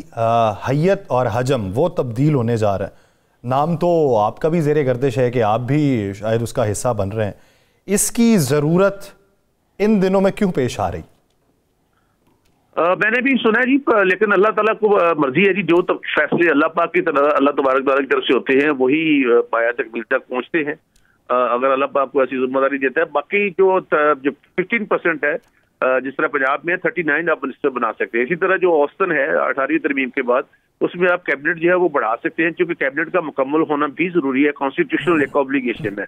A: हैयत और हजम वो तब्दील होने जा रहा है। नाम तो आपका भी ज़ेरे गर्दिश है कि आप भी शायद उसका हिस्सा बन रहे हैं। इसकी ज़रूरत इन दिनों में क्यों पेश आ रही?
I: मैंने भी सुना है जी, लेकिन अल्लाह ताला को मर्जी है जी, जो फैसले अल्लाह पाक की तरफ अल्लाह तबारक तआला की तरफ से होते हैं वही पाया तकमील तक पहुंचते हैं। अगर अल्लाह पाक को ऐसी जिम्मेदारी देता है, बाकी जो 15% है, जिस तरह पंजाब में 39 आप मिनिस्टर बना सकते हैं, इसी तरह जो औसतन है 18वीं तरमीम के बाद उसमें आप कैबिनेट जो है वो बढ़ा सकते हैं, क्योंकि कैबिनेट का मुकम्मल होना भी जरूरी है। कॉन्स्टिट्यूशनल एक ऑब्लिगेशन है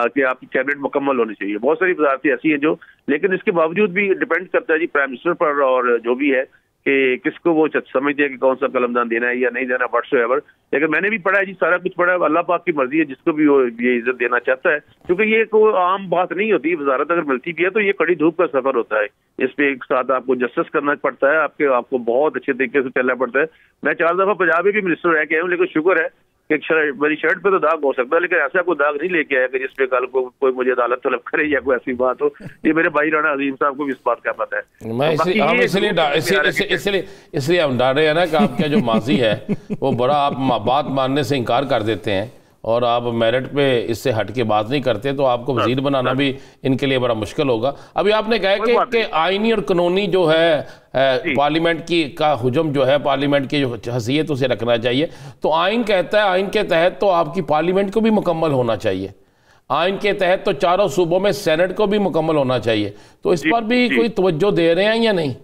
I: कि आपकी कैबिनेट मुकम्मल होनी चाहिए। बहुत सारी वजारतें ऐसी हैं जो, लेकिन इसके बावजूद भी डिपेंड करता है जी प्राइम मिनिस्टर पर और जो भी है कि किसको वो समझते हैं कि कौन सा कलमदान देना है या नहीं देना व्हाट्सएवर। लेकिन मैंने भी पढ़ा है जी, सारा कुछ पढ़ा है, अल्लाह पाक की मर्जी है जिसको भी वो ये इज्जत देना चाहता है, क्योंकि ये कोई आम बात नहीं होती। वजारत अगर मिलती भी है तो ये कड़ी धूप का सफर होता है, इस पे एक साथ आपको जस्टिस करना पड़ता है, आपको बहुत अच्छे तरीके से चलना पड़ता है। मैं 4 दफा पंजाब में भी मिनिस्टर रह के आया हूँ, लेकिन शुक्र है कि मेरी शर्ट पे तो दाग हो सकता है, लेकिन ऐसा कोई दाग नहीं लेके आया कि जिसपे कल को कोई मुझे अदालत तलब करे या कोई ऐसी बात हो। ये मेरे भाई राणा अजीम साहब को भी इस बात का पता है।
E: मैं इसलिए हम डर रहे हैं ना कि आपका जो माजी है वो बड़ा, आप बात मानने से इनकार कर देते हैं और आप मेरिट पे इससे हट के बात नहीं करते, तो आपको वजीर बनाना भी इनके लिए बड़ा मुश्किल होगा। अभी आपने कहा कि आईनी और कानूनी जो है पार्लियामेंट की का हुजम जो है, पार्लियामेंट की जो हैसियत उसे रखना चाहिए, तो आइन कहता है आइन के तहत तो आपकी पार्लियामेंट को भी मुकम्मल होना चाहिए, आइन के तहत तो चारों सूबों में सेनेट को भी मुकम्मल होना चाहिए, तो इस पर भी कोई तवज्जो दे रहे हैं या नहीं?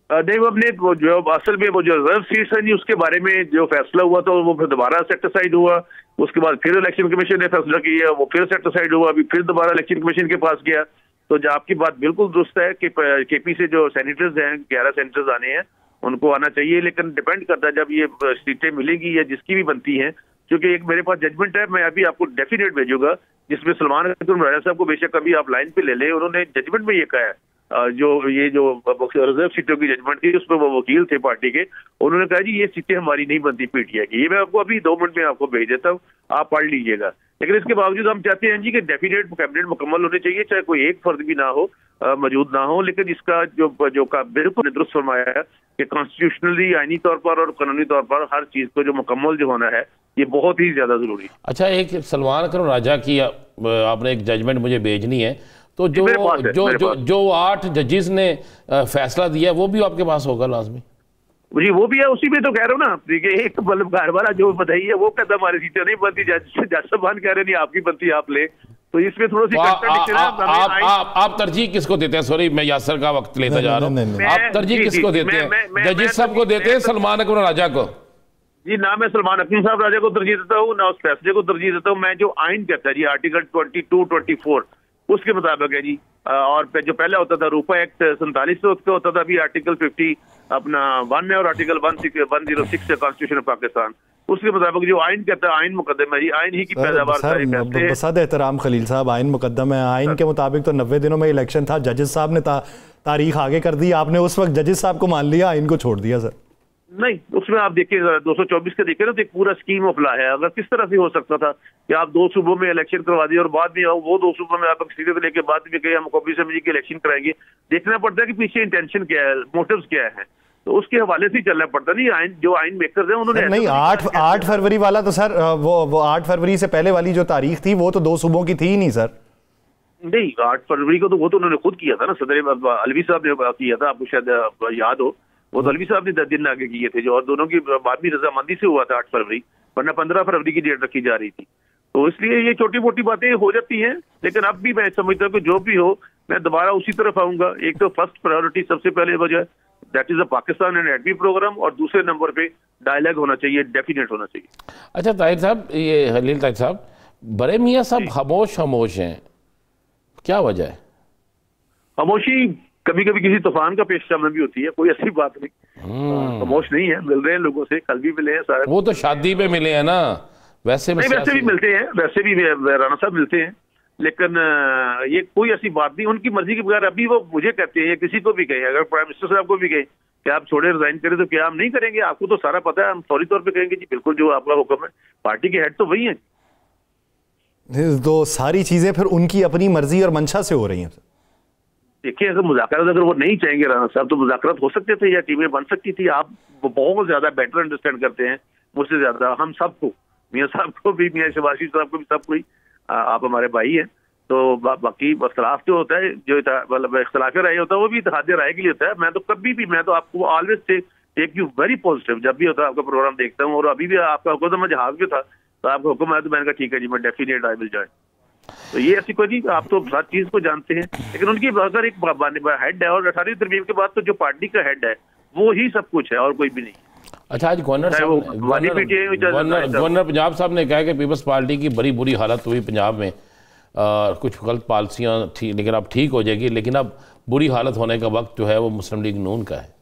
I: नहीं, वो अपने जो असल में वो जो रिजर्व सीट्स है जी उसके बारे में जो फैसला हुआ तो वो फिर दोबारा सेटिसाइड हुआ, उसके बाद फिर इलेक्शन कमीशन ने फैसला किया, वो फिर सेटिसाइड हुआ, अभी फिर दोबारा इलेक्शन कमीशन के पास गया। तो जो आपकी बात बिल्कुल दुरुस्त है कि केपी से जो सेनेटर्स हैं 11 सेनेटर्स आने हैं उनको आना चाहिए, लेकिन डिपेंड करता है जब ये सीटें मिलेंगी या जिसकी भी बनती हैं क्योंकि एक मेरे पास जजमेंट है, मैं अभी आपको डेफिनेट भेजूंगा, जिसमें सलमान राजा साहब को बेशक कभी आप लाइन पे ले लें, उन्होंने जजमेंट में ये कहा है, जो रिजर्व सीटों की जजमेंट थी उसमें वो वकील थे पार्टी के, उन्होंने कहा जी ये सीटें हमारी नहीं बनती पीटीआई की। ये मैं आपको अभी 2 मिनट में आपको भेज देता हूँ, आप पढ़ लीजिएगा। लेकिन इसके बावजूद हम चाहते हैं जी कि डेफिनेट कैबिनेट मुकम्मल होनी चाहिए, चाहे कोई एक फर्द भी ना हो, मौजूद ना हो, लेकिन इसका जो बिल्कुल दुरुस्त फरमाया है कि कॉन्स्टिट्यूशनली आईनी तौर पर और कानूनी तौर पर हर चीज को जो मुकम्मल जो होना है ये बहुत ही ज्यादा जरूरी है।
E: अच्छा, एक सलमान अकरम राजा की आपने एक जजमेंट मुझे भेजनी है, तो जो 8 जजेस ने फैसला दिया वो भी आपके पास होगा लाजमी
I: जी? वो भी है, उसी में तो कह रहा हूँ ना, देखिए एक मतलब घर वाला जो बताइए वो कहता हमारी सीटें नहीं बनती, जज साहब कह रहे नहीं आपकी बनती आप ले, तो इसमें थोड़ा सी
E: आप तरजीह किसको देते हैं? सॉरी मैं यासर का वक्त लेता जा रहा हूँ, आप तरजीह किसको देते हैं? जजेस साहब को देते हैं, सलमान अकरम राजा को?
I: जी ना, मैं सलमान अकरम साहब राजा को तरजीह देता हूँ, ना उस फैसले को तरजीह देता हूँ। मैं जो आइन कहता है जी आर्टिकल 22-24 उसके मुताबिक है जी, और जो पहले होता था रूपा एक्ट 47 से उसका होता था, अभी आर्टिकल 50 अपना 1 है और आर्टिकल 106 है कॉन्स्टिट्यूशन ऑफ पाकिस्तान, उसके मुताबिक जो आइन कहता है आइन मुकद्दम है जी, आइन ही की पैदावार।
A: बसद एहतराम खलील साहब, आइन मुकद्दम है, आइन के मुताबिक तो 90 दिनों में इलेक्शन था, जजेस साहब ने तारीख आगे कर दी, आपने उस वक्त जजेस साहब को मान लिया, आइन को छोड़ दिया। सर
I: नहीं, उसमें आप देखिए 224 का देखिए ना, तो एक पूरा स्कीम ऑफ लॉ है। अगर किस तरह से हो सकता था कि आप 2 सूबों में इलेक्शन करवा दिए और बाद में वो 2 सूबों में आप सीधे लेके बाद में कहीं हम कॉपी असेंबली की इलेक्शन कराएंगे, देखना पड़ता है कि पीछे इंटेंशन क्या है, मोटिव्स क्या है, तो उसके हवाले से चलना पड़ता नहीं। आइन जो आइन मेकर्स हैं उन्होंने
A: नहीं 8 फरवरी वाला तो सर वो 8 फरवरी से पहले वाली जो तारीख थी वो तो 2 सूबों की थी ही नहीं सर।
I: नहीं, 8 फरवरी को तो वो तो उन्होंने खुद किया था ना, सदर अलवी साहब ने किया था, आपको शायद याद हो, वो तो अलवी साहब ने 10 दिन आगे किए थे जो, और दोनों की बातमी रजामंदी से हुआ था 8 फरवरी, वरना 15 फरवरी की डेट रखी जा रही थी। तो इसलिए ये छोटी मोटी बातें हो जाती हैं, लेकिन अब भी मैं समझता हूँ कि जो भी हो मैं दोबारा उसी तरफ आऊंगा। एक तो फर्स्ट प्रायोरिटी सबसे पहले वजह that is the Pakistan and एडमी प्रोग्राम, और दूसरे नंबर पे डायलॉग होना चाहिए, डेफिनेट होना चाहिए।
E: अच्छा ताहिर साहब, ये हलील ताहिर साहब, बड़े मियाँ साहब खामोश हैं, क्या वजह है?
I: खामोशी कभी कभी किसी तूफान का पेश सामने भी होती है, कोई ऐसी बात नहीं, खामोश नहीं है, मिल रहे हैं लोगों से, कल भी मिले हैं सारे।
E: वो तो शादी पे मिले हैं ना, वैसे
I: भी मिलते हैं, वैसे भी राणा साहब मिलते हैं, लेकिन ये कोई ऐसी बात नहीं, उनकी मर्जी के बगैर। अभी वो मुझे कहते हैं या किसी को भी कहें, अगर प्राइम मिनिस्टर साहब को भी कहें कि आप छोड़े रिजाइन करें, तो क्या हम नहीं करेंगे? आपको तो सारा पता है, हम फौरी तौर पे कहेंगे जी बिल्कुल जो आपका हुक्म है, पार्टी के हेड तो वही है।
A: तो सारी चीजें फिर उनकी अपनी मर्जी और मंशा से हो रही हैं।
I: देखिए अगर मुज़ाकरात अगर वो नहीं चाहेंगे राणा साहब, तो मुज़ाकरात हो सकते थे या टीमें बन सकती थी। आप बहुत ज्यादा बेटर अंडरस्टैंड करते हैं मुझसे ज्यादा, हम सबको, मियाँ साहब को भी, मियाँ शबाशी साहब को भी, सबको ही, आप हमारे भाई हैं। तो बाकी इख्तलाफ जो होता है, जो मतलब इख्तलाफ राय होता है, वो भी इत्तेहाद राय के लिए होता है। मैं तो कभी भी, मैं तो आपको always say take you very positive, जब भी होता है आपका प्रोग्राम देखता हूँ, और अभी भी आपका हुक्म था, मैं जहाज भी था, तो आपका हुक्म आया तो मैंने कहा ठीक है जी, मैं डेफिनेट आई विल जॉइन। तो ये ऐसी कोई नहीं, आप तो हर चीज को जानते हैं, लेकिन उनकी अगर एक हेड है, और 18वीं तरमीम के बाद तो जो पार्टी का हेड है वो ही सब कुछ है और कोई भी नहीं।
E: अच्छा, आज गवर्नर पंजाब साहब ने कहा कि पीपल्स पार्टी की बड़ी बुरी हालत हुई पंजाब में, कुछ गलत पॉलिसियाँ थी, लेकिन अब ठीक हो जाएगी, लेकिन अब बुरी हालत होने का वक्त जो है वो मुस्लिम लीग नून का है।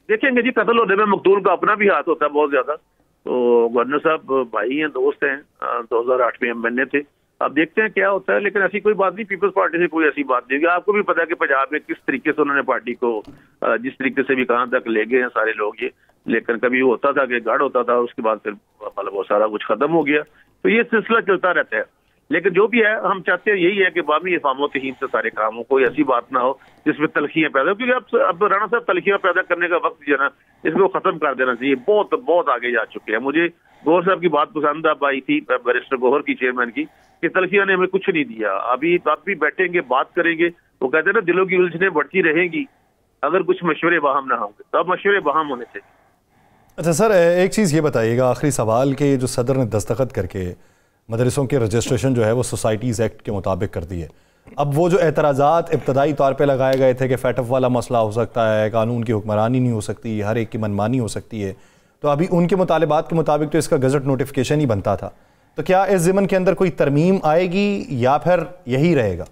I: देखेंगे जी, कत्ल होने में मकतूल का अपना भी हाथ होता है बहुत ज्यादा। तो गवर्नर साहब भाई हैं, दोस्त हैं, 2008 में हम बनने थे, अब देखते हैं क्या होता है, लेकिन ऐसी कोई बात नहीं, पीपल्स पार्टी से कोई ऐसी बात नहीं। आपको भी पता है कि पंजाब में किस तरीके से उन्होंने पार्टी को जिस तरीके से भी कहां तक ले गए हैं सारे लोग ये, लेकिन कभी होता था कि गढ़ होता था, उसके बाद फिर मतलब वो सारा कुछ खत्म हो गया, तो ये सिलसिला चलता रहता है। लेकिन जो भी है, हम चाहते हैं यही है कि बामी इफ़ाम तहीम से सारे काम हो, कोई ऐसी बात ना हो जिसमें तलखियां पैदा हो, क्योंकि अब राणा साहब तलखियां पैदा करने का वक्त जो है ना, इसको खत्म कर देना चाहिए। बहुत आगे जा चुके हैं। मुझे गौहर साहब की बात पसंद अब आई थी, बैरिस्टर गौहर की, चेयरमैन की, कि तलखियां ने हमें कुछ नहीं दिया। अभी आप भी बैठेंगे, बात करेंगे, वो कहते हैं ना दिलों की उलझनें बढ़ती रहेंगी अगर कुछ मशवरे बाहम ना होंगे, तब मशवरे बाहम होने चाहिए।
A: अच्छा सर, एक चीज़ ये बताइएगा, आखिरी सवाल के जो सदर ने दस्तखत करके मदरसों के रजिस्ट्रेशन जो है वो सोसाइटीज़ एक्ट के मुताबिक कर दी है, अब वो जो एतराज़ात इब्तदाई तौर पे लगाए गए थे कि फैटफ वाला मसला हो सकता है, कानून की हुक्मरानी नहीं हो सकती, हर एक की मनमानी हो सकती है, तो अभी उनके मुतालिबात के मुताबिक तो इसका गज़ट नोटिफिकेशन ही बनता था, तो क्या इस ज़िमन के अंदर कोई तरमीम आएगी या फिर यही रहेगा?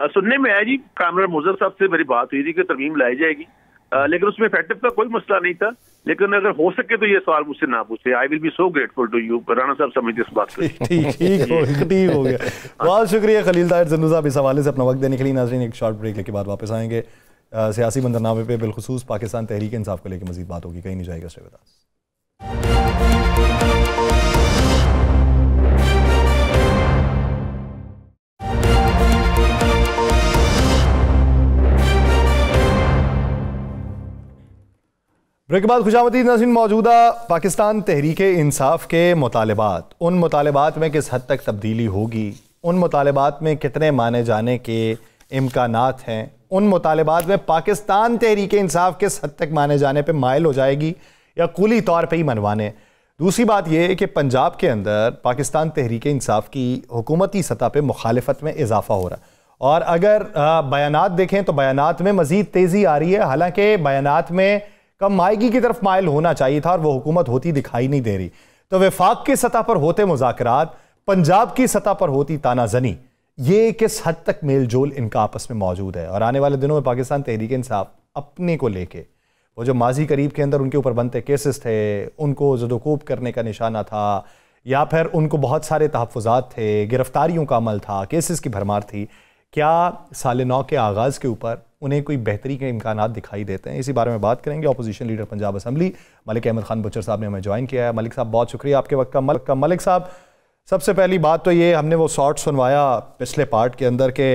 I: सुनने में आया जी, कामरान मुज़फ़्फ़र साहब से मेरी बात हुई थी कि तरमीम लाई जाएगी, लेकिन उसमें इफेक्टिव का कोई मसला नहीं था। लेकिन अगर हो सके तो ये सवाल मुझसे ना पूछे। I will be so grateful to you. Rana साहब समझते इस बात को।
A: ठीक हो गया। बहुत शुक्रिया खलील ताहिर ज़ंदू साहब इस हवाले से अपना वक्त देने के लिए। नाज़रीन, एक शॉर्ट ब्रेक लेके बाद वापस आएंगे। सियासी मंजरनामे पे बिलखुसूस पाकिस्तान तहरीक इंसाफ को लेकर मजीद बात होगी, कहीं नहीं जाएगा। Stay with us. ब्रेक के बाद खुशामदीद नाज़रीन, मौजूदा पाकिस्तान तहरीक इंसाफ के मुतालबात, उन मुतालबात में किस हद तक तब्दीली होगी, उन मुतालबात में कितने माने जाने के इम्कानात हैं, उन मुतालबात में पाकिस्तान तहरीक इंसाफ किस हद तक माने जाने पे माइल हो जाएगी या कुली तौर पे ही मनवाने। दूसरी बात यह है कि पंजाब के अंदर पाकिस्तान तहरीक इंसाफ की हुकूमती सतह पे मुखालफत में इजाफा हो रहा है, और अगर बयानात देखें तो बयानात में मज़ीद तेज़ी आ रही है। हालांकि बयानात में कम मायगी की तरफ माइल होना चाहिए था और वो हुकूमत होती दिखाई नहीं दे रही। तो वफाक की सतह पर होते मुज़ाकरात, पंजाब की सतह पर होती तानाजनी, ये किस हद तक मेल जोल इनका आपस में मौजूद है। और आने वाले दिनों में पाकिस्तान तहरीक इंसाफ अपने को लेके, वो जो माजी करीब के अंदर उनके ऊपर बनते केसेस थे, उनको ज़दोकूब करने का निशाना था, या फिर उनको बहुत सारे तहफ़्फ़ुज़ात थे, गिरफ्तारियों का अमल था, केसेस की भरमार थी, क्या साल 9 के आगाज़ के ऊपर उन्हें कोई बेहतरी के इम्कानात दिखाई देते हैं? इसी बारे में बात करेंगे। Opposition leader Punjab assembly Malik Ahmad Khan Bhachar साहब ने हमें ज्वाइन किया है। मलिक साहब, बहुत शुक्रिया आपके वक्त का। मलिक साहब, सबसे पहली बात तो ये, हमने वो शॉर्ट सुनवाया पिछले पार्ट के अंदर के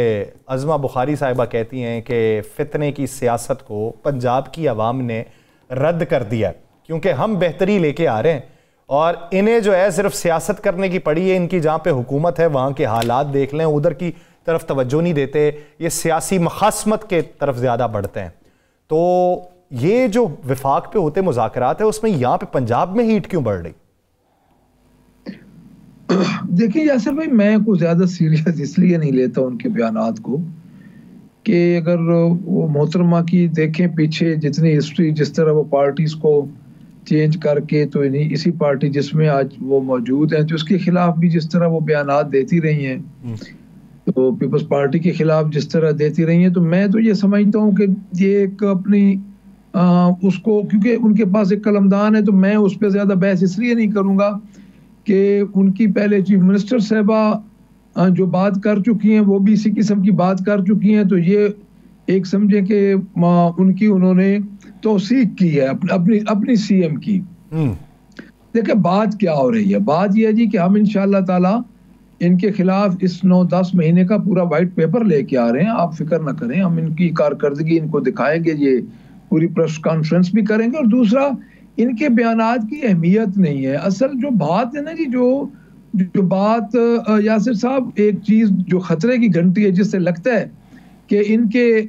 A: अज़मा बुखारी साहिबा कहती हैं कि फितने की सियासत को पंजाब की आवाम ने रद्द कर दिया क्योंकि हम बेहतरी लेके आ रहे हैं और इन्हें जो है सिर्फ सियासत करने की पड़ी है। इनकी जहाँ पे हुकूमत है वहाँ के हालात देख लें, उधर की तरफ तवज्जो नहीं देते, ये सियासी मखासमत के तरफ ज़्यादा बढ़ते हैं। तो ये जो विफाक पे होते मुज़ाकरात है उसमें यहाँ पे पंजाब में हीट क्यों बढ़ रही?
J: देखिए यासिर भाई, मैं कुछ ज़्यादा सीरियस इसलिए नहीं लेता उनके बयानात को कि अगर वो मोहतरमा की देखें पीछे जितनी हिस्ट्री, जिस तरह वो पार्टीज को चेंज करके, तो इसी पार्टी जिसमें आज वो मौजूद हैं, तो उसके खिलाफ भी जिस तरह वो बयानात देती रही हैं, तो पीपल्स पार्टी के खिलाफ जिस तरह देती रही हैं, तो मैं तो ये समझता हूँ कि ये एक अपनी उसको, क्योंकि उनके पास एक कलमदान है, तो मैं उस पर ज़्यादा बहस इसलिए नहीं करूँगा कि उनकी पहले चीफ मिनिस्टर साहबा जो बात कर चुकी हैं वो भी इसी किस्म की बात कर चुकी हैं, तो ये एक समझे कि उनकी उन्होंने तौसीक की है अपनी सीएम की। देखिए बात क्या हो रही है, बात यह है जी कि हम इंशाअल्लाह ताला इनके खिलाफ इस 9-10 महीने का पूरा वाइट पेपर लेके आ रहे हैं, आप फिक्र ना करें, हम इनकी कारकर्दगी इनको दिखाएंगे, ये पूरी प्रेस कॉन्फ्रेंस भी करेंगे। और दूसरा, इनके बयानात की अहमियत नहीं है। असल जो बात है ना जी, जो बात यासिर साहब, एक चीज जो खतरे की घंटी है, जिससे लगता है कि इनके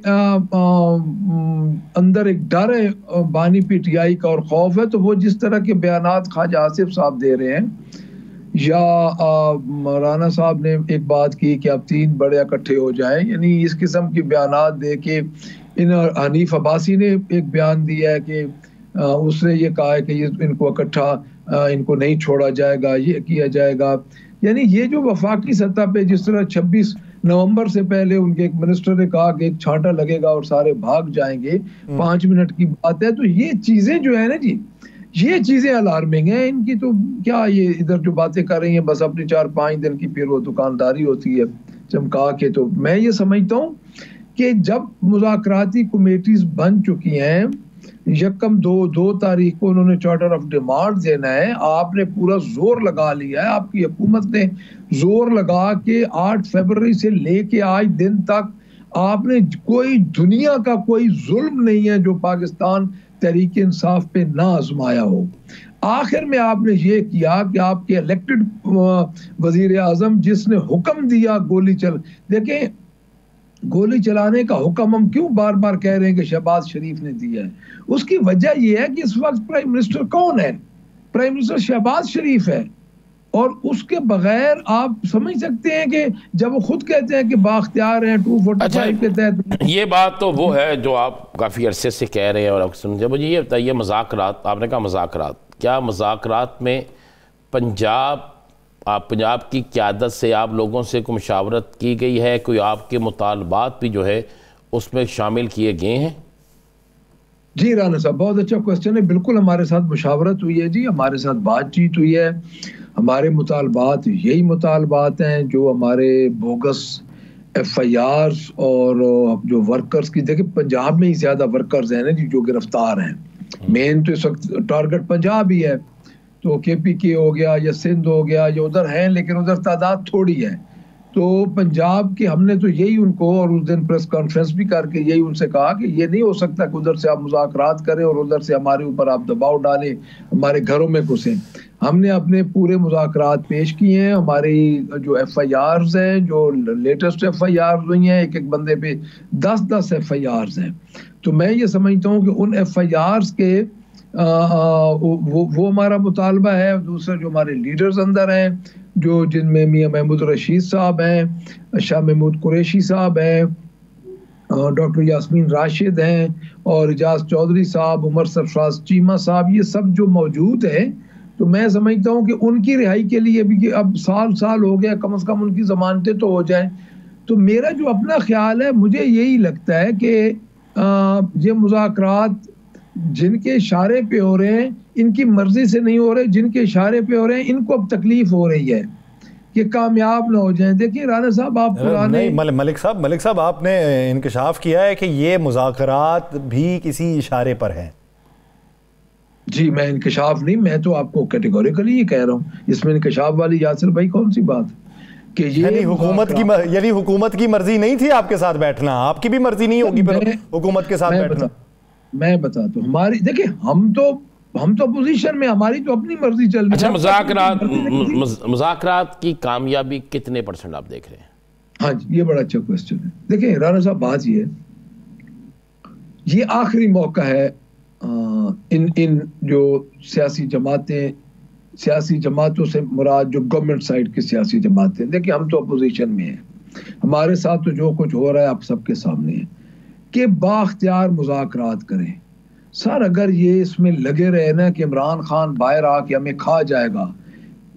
J: अंदर एक डर है बानी पीटीआई का और खौफ है, तो वो जिस तरह के बयानात ख्वाजा आसिफ साहब दे रहे हैं, या राना साहब ने एक बात की कि अब 3 बड़े इकट्ठे हो जाएं, यानी इस किस्म के बयानात दे के हनीफ अब्बासी ने एक बयान दिया है कि उसने ये कहा है कि ये इनको इकट्ठा इनको नहीं छोड़ा जाएगा, ये किया जाएगा। यानी ये जो वफाकी सतह पे जिस तरह 26 नवंबर से पहले उनके एक मिनिस्टर ने कहा कि एक छांटा लगेगा और सारे भाग जाएंगे, 5 मिनट की बात है, तो ये चीजें जो है ना जी, ये चीजें अलार्मिंग है इनकी। तो क्या ये इधर जो बातें कर रही हैं बस अपनी 4-5 दिन की फिर वो दुकानदारी होती है चमका के। तो मैं ये समझता हूँ कि जब मुज़ाकराती कमेटीज बन चुकी हैं, यकम 2 तारीख को उन्होंने चार्टर ऑफ डिमांड देना है, आपने पूरा जोर लगा लिया है, आपकी हुकूमत ने जोर लगा के 8 फरवरी से लेके आज दिन तक आपने कोई दुनिया का कोई जुल्म नहीं है जो पाकिस्तान तहरीक इंसाफ पे ना आजमाया हो। आखिर में आपने ये किया कि आपके इलेक्टेड वजीर आजम जिसने हुक्म दिया गोली देखें, गोली चलाने का हुक्म हम क्यों बार बार कह रहे हैं कि शहबाज शरीफ ने दिया है, उसकी वजह यह है कि इस वक्त प्राइम मिनिस्टर कौन है? प्राइम मिनिस्टर शहबाज शरीफ है। और उसके बगैर आप समझ सकते हैं कि जब वो खुद कहते हैं कि बाख्तियार हैं 245 के तहत,
E: ये बात तो वो है जो आप काफ़ी अरसे से कह रहे हैं। और समझे, मुझे ये बताइए, मुज़ाकरात, आपने कहा मुज़ाकरात, क्या मुज़ाकरात में पंजाब की क़यादत से आप लोगों से कोई मुशावरत की गई है? कोई आपके मुतालबात भी जो है उसमें शामिल किए गए हैं?
J: जी राना साहब, बहुत अच्छा क्वेश्चन है। बिल्कुल हमारे साथ मुशावरत हुई है जी, हमारे साथ बातचीत हुई है। हमारे मुतालबात यही मुतालबात हैं जो हमारे बोगस FIRs और जो वर्कर्स की, देखिए पंजाब में ही ज्यादा वर्कर्स हैं ना जी जो गिरफ्तार हैं। मेन तो इस वक्त टारगेट पंजाब ही है, तो KPK हो गया या सिंध हो गया या उधर हैं, लेकिन उधर तादाद थोड़ी है। तो पंजाब के हमने तो यही उनको, और उस दिन प्रेस कॉन्फ्रेंस भी करके यही उनसे कहा कि ये नहीं हो सकता कि उधर से आप मुज़ाकरात करें और उधर से हमारे ऊपर आप दबाव डालें, हमारे घरों में घुसें। हमने अपने पूरे मुज़ाकरात पेश किए हैं। हमारी जो FIRs हैं, जो लेटेस्ट FIRs हुई हैं, एक एक बंदे पे 10-10 FIRs हैं। तो मैं ये समझता हूँ कि उन FIRs के वो हमारा मुतालबा है। दूसरे जो हमारे लीडर्स अंदर हैं, जो जिनमें मियां महमूद रशीद साहब हैं, शाह महमूद कुरैशी साहब हैं, डॉक्टर यास्मीन राशिद हैं, और इजाज चौधरी साहब, उमर सरफराज चीमा साहब, ये सब जो मौजूद हैं, तो मैं समझता हूँ कि उनकी रिहाई के लिए भी अब साल हो गया, कम से कम उनकी जमानतें तो हो जाएं। तो मेरा जो अपना ख्याल है, मुझे यही लगता है कि ये मुज़ाकरात जिनके इशारे पे हो रहे हैं, इनकी मर्जी से नहीं हो रहे, जिनके इशारे पे हो रहे हैं इनको अब तकलीफ हो रही है कि कामयाब ना हो जाएं। देखिए राना साहब, आप पुराने
A: मलिक साहब आपने इंकशाफ किया है कि ये मुज़ाकरात भी किसी इशारे पर हैं।
J: जी, मैं इंकशाफ नहीं, मैं तो आपको कैटेगोरिकली ये कह रहा हूँ। इसमें इंकशाफ वाली यासिर भाई कौन सी बात कि ये
A: यानी हुकूमत की मर्जी नहीं थी आपके साथ बैठना, आपकी भी मर्जी नहीं होगी फिर हुकूमत के साथ बैठना।
J: मैं बताता हूँ, हमारी देखिए हम तो पोजीशन में, हमारी तो अपनी मर्जी चल रही है।
E: अच्छा, मुज़ाकरात की कामयाबी कितने % आप देख रहे हैं?
J: हाँ जी, ये बड़ा अच्छा क्वेश्चन है। देखिए राना साहब, बात ये आखिरी मौका है इन जो सियासी जमातों से मुराद जो गवर्नमेंट साइड की सियासी जमातें, देखिए हम तो अपोजिशन में हैं, हमारे साथ तो जो कुछ हो रहा है आप सबके सामने है कि बाख्तियार मुज़ाकरात करें। सर अगर ये इसमें लगे रहे ना कि इमरान खान बाहर आके हमें खा जाएगा,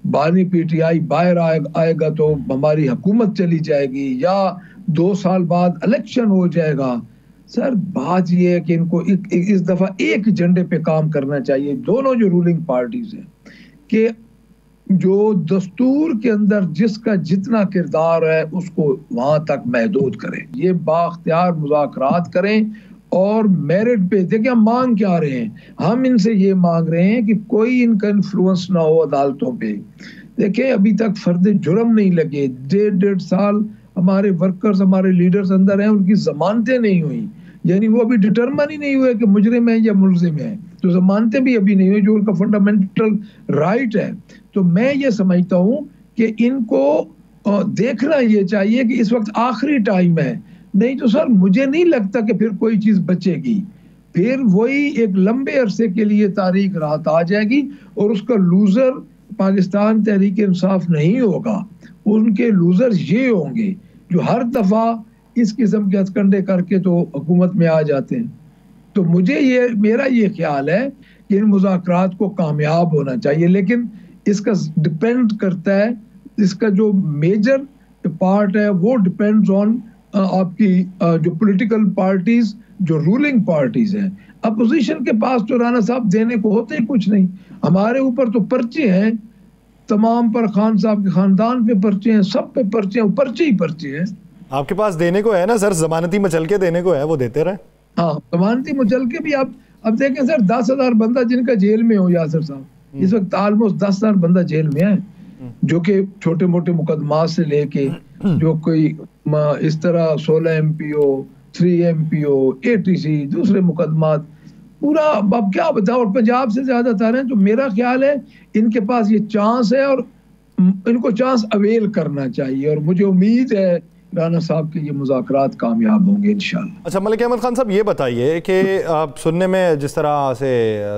J: बानी PTI बाहर आएगा तो हमारी हुकूमत चली जाएगी, या 2 साल बाद इलेक्शन हो जाएगा, सर बात ये है कि इनको इस दफा एक एजेंडे पे काम करना चाहिए, दोनों जो रूलिंग पार्टीज हैं, कि जो दस्तूर के अंदर जिसका जितना किरदार है उसको वहां तक महदूद करें। ये बाख्तियार मुज़ाकरात करें और मेरिट पे। देखिए हम मांग क्या रहे हैं, हम इनसे ये मांग रहे हैं कि कोई इनका इन्फ्लुएंस ना हो अदालतों पे। देखिए अभी तक फर्द जुर्म नहीं लगे, 1.5 साल हमारे वर्कर्स, हमारे लीडर्स अंदर हैं, उनकी जमानतें नहीं हुई, यानी वो अभी डिटरमाइन ही नहीं हुए कि मुजरिम है या मुलजिम है, तो जमानतें भी अभी नहीं हुई जो उनका फंडामेंटल राइट है। तो मैं ये समझता हूँ कि इनको देखना ये चाहिए कि इस वक्त आखिरी टाइम है, नहीं तो सर मुझे नहीं लगता कि फिर कोई चीज बचेगी, फिर वही एक लंबे अरसे के लिए तारीख राहत आ जाएगी और उसका लूजर पाकिस्तान तहरीक इंसाफ नहीं होगा, उनके लूजर ये होंगे जो हर दफा इस किस्म के हथकंडे करके तो हुकूमत में आ जाते हैं। तो मेरा ये ख्याल है कि इन मुज़ाकरात को कामयाब होना चाहिए, लेकिन इसका डिपेंड करता है, इसका जो मेजर पार्ट है वो डिपेंड्स ऑन आपकी जो पॉलिटिकल पार्टीज, जो रूलिंग पार्टीज हैं। अपोजिशन के पास तो राना साहब देने को होते ही कुछ नहीं, हमारे ऊपर तो पर्चे हैं तमाम पर, खान साहब के खानदान पे पर्चे हैं, सब पे पर्चे हैं, पर्चे ही पर्चे हैं।
A: आपके पास देने को है ना सर, जमानती मचल के देने को है, वो देते रहे।
J: हाँ, जमानती मचल के भी आप अब देखें सर, 10,000 बंदा जिनका जेल में हो यासिर साहब, इस वक्त ऑलमोस्ट 10,000 बंदा जेल में है, जो कि छोटे मोटे मुकदमा से लेके जो कोई इस तरह 16 MPO, 3 MPO, ATC, दूसरे मुकदमा, पूरा अब क्या बताओ, और पंजाब से ज्यादातर हैं। तो मेरा ख्याल है इनके पास ये चांस है और इनको चांस अवेल करना चाहिए, और मुझे उम्मीद है राना साहब के ये मुज़ाकरात कामयाब होंगे इंशाल्लाह।
A: अच्छा मलिक अहमद खान साहब, ये बताइए कि आप सुनने में जिस तरह से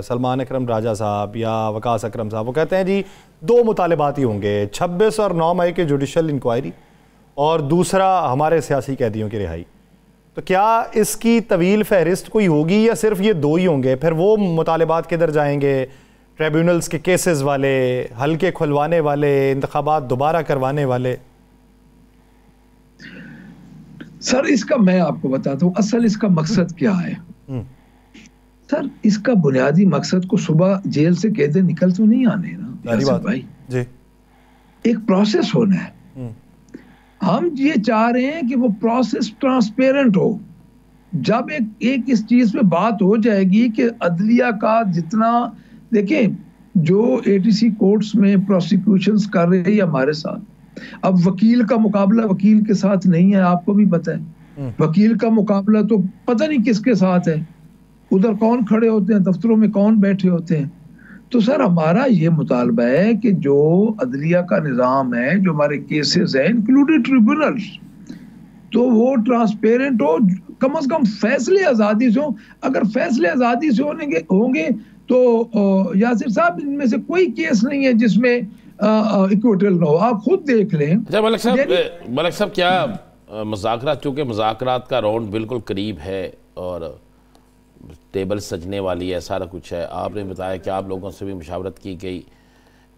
A: सलमान अकरम राजा साहब या वकास अकरम साहब वो कहते हैं जी 2 मुतालिबात ही होंगे, 26 और 9 मई के जुडिशल इंक्वायरी और दूसरा हमारे सियासी कैदियों की रिहाई। तो क्या इसकी तवील फहरिस्त कोई होगी या सिर्फ ये 2 ही होंगे? फिर वो मुतालिबात किधर जाएंगे? ट्रिब्यूनल्स के केसेस वाले, हल्के खुलवाने वाले, इंतखाबात दोबारा करवाने वाले? सर
J: इसका मैं आपको बताता हूँ असल इसका मकसद क्या है। सर इसका बुनियादी मकसद को सुबह जेल से कैदे निकल तो नहीं आने ना भाई
A: जी,
J: एक प्रोसेस होना है। हम ये चाह रहे हैं कि वो प्रोसेस ट्रांसपेरेंट हो। जब एक इस चीज पे बात हो जाएगी कि अदलिया का जितना, देखें जो एटीसी कोर्ट्स में प्रोसिक्यूशंस कर रहे हैं हमारे साथ, अब वकील का मुकाबला वकील के साथ नहीं है, आपको भी पता है। वकील का मुकाबला तो पता नहीं किसके साथ है, उधर कौन खड़े होते हैं, दफ्तरों में कौन बैठे होते हैं। तो सर हमारा ये मुतालबा है कि जो अदलिया का निज़ाम है, जो हमारे केसेस हैं इंक्लूडेड ट्रिब्यूनल्स, तो वो ट्रांसपेरेंट हो, कम से कम फैसले आज़ादी से हो। अगर फैसले आज़ादी से होंगे तो यासिर साहब इनमें से कोई केस नहीं है जिसमें इक्विटल ना हो, आप खुद देख लें।
E: अच्छा मलिक साहब क्या मुज़ाकरात, चूँकि मुज़ाकरात का राउंड बिल्कुल करीब है और टेबल सजने वाली है, सारा कुछ है, आपने बताया कि आप लोगों से भी मुशावरत की गई,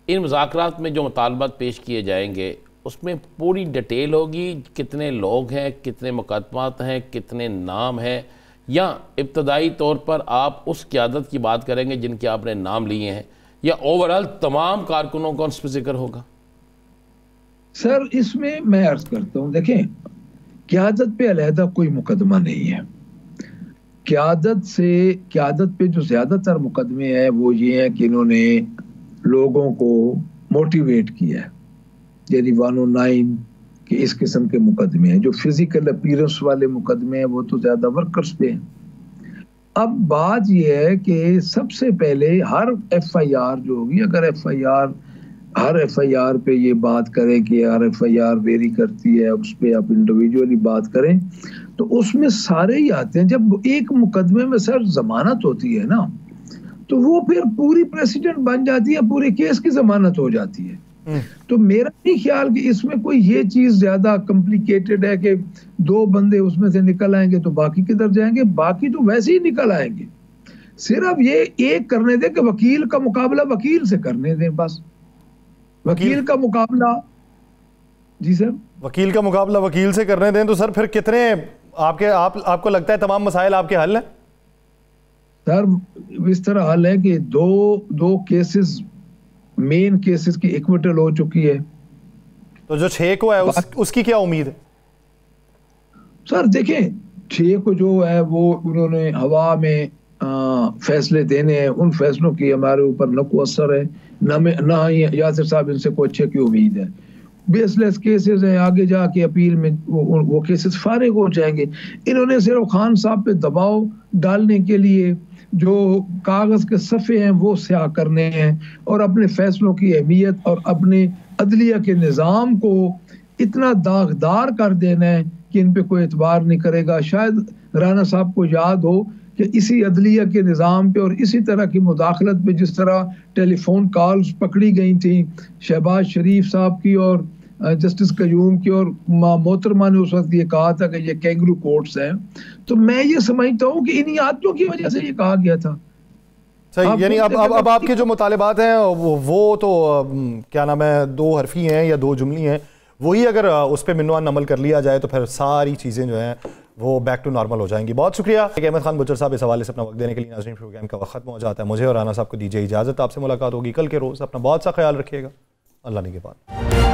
E: इन मुज़ाकरात में जो मुतालबात पेश किए जाएंगे उसमें पूरी डिटेल होगी, कितने लोग हैं, कितने मुकदमात हैं, कितने नाम हैं, या इब्तदाई तौर पर आप उस क़यादत की बात करेंगे जिनके आपने नाम लिए हैं, या ओवरऑल तमाम कारकुनों का उस पर जिक्र होगा?
J: सर इसमें मैं अर्ज करता हूँ, देखें क़यादत पे अलहदा कोई मुकदमा नहीं है। क़यादत पे जो ज़्यादातर मुकदमे हैं वो ये हैं कि इन्होंने लोगों को मोटिवेट किया है, यानी 109 के इस किस्म के मुकदमे हैं। जो फिजिकल अपीयरेंस वाले मुकदमे हैं वो तो ज़्यादा वर्कर्स पे हैं। अब बात यह है कि सबसे पहले हर FIR जो होगी, अगर हर FIR पे ये बात करें कि हर FIR वेरी करती है, उस पर आप इंडिविजुअली बात करें तो उसमें सारे ही आते हैं। जब एक मुकदमे में सर जमानत होती है ना, तो वो फिर पूरी प्रेसिडेंट बन जाती है, पूरे केस की जमानत हो जाती है। तो मेरा नहीं ख्याल कि इसमें कोई ये चीज ज्यादा कॉम्प्लिकेटेड है कि 2 बंदे उसमें से निकल आएंगे तो बाकी किधर जाएंगे, बाकी तो वैसे ही निकल आएंगे। सिर्फ ये एक करने दें कि वकील का मुकाबला वकील से करने दें, बस वकील का मुकाबला। जी सर, वकील का मुकाबला वकील से करने दें। तो सर फिर कितने आपको लगता है तमाम मसाइल आपके हल हैं? सर इस तरह हल है कि दो केसेस, मेन केसेस की इक्विटल हो चुकी है। तो जो 6 को है उसकी क्या उम्मीद है? सर देखें 6 को जो है वो उन्होंने हवा में फैसले देने हैं, उन फैसलों की हमारे ऊपर न कोई असर है, ना ही यासिर साहब इनसे कोई अच्छे की उम्मीद है। बेसलेस केसेस हैं, आगे जाके अपील में वो केसेस फारिग हो जाएंगे। इन्होंने सिर्फ खान साहब पे दबाव डालने के लिए जो कागज के सफ़े हैं वो स्याह करने हैं और अपने फैसलों की अहमियत और अपने अदलिया के निज़ाम को इतना दागदार कर देना है कि इन पे कोई एतबार नहीं करेगा। शायद राना साहब को याद हो कि इसी अदलिया के निज़ाम पे और इसी तरह की मुदाखलत पे, जिस तरह टेलीफोन कॉल्स पकड़ी गई थी शहबाज शरीफ साहब की और जस्टिस कयूम की, और मोहतरमा ने उस वक्त ये कहा था कि ये कैंगरू कोर्ट्स हैं, तो मैं ये समझता हूँ कि इन्हीं आदतों की वजह से ये कहा गया था। सही, यानी अब आपके जो मुतालिबात हैं वो तो क्या नाम है 2 हरफी हैं या 2 जुमली हैं, वही अगर उस पर मिनवान अमल कर लिया जाए तो फिर सारी चीज़ें जो हैं वो बैक टू नॉर्मल हो जाएंगी। बहुत शुक्रिया अहमद खान बुचर साहब इस हवाले से अपना वक्त देने के लिए। नाज़रीन प्रोग्राम का वक्त खत्म हो जाता है, मुझे और राना साहब को दीजिए इजाज़त। आपसे मुलाकात होगी कल के रोज़। अपना बहुत सा ख्याल रखिएगा। अल्लाह ने के बाद।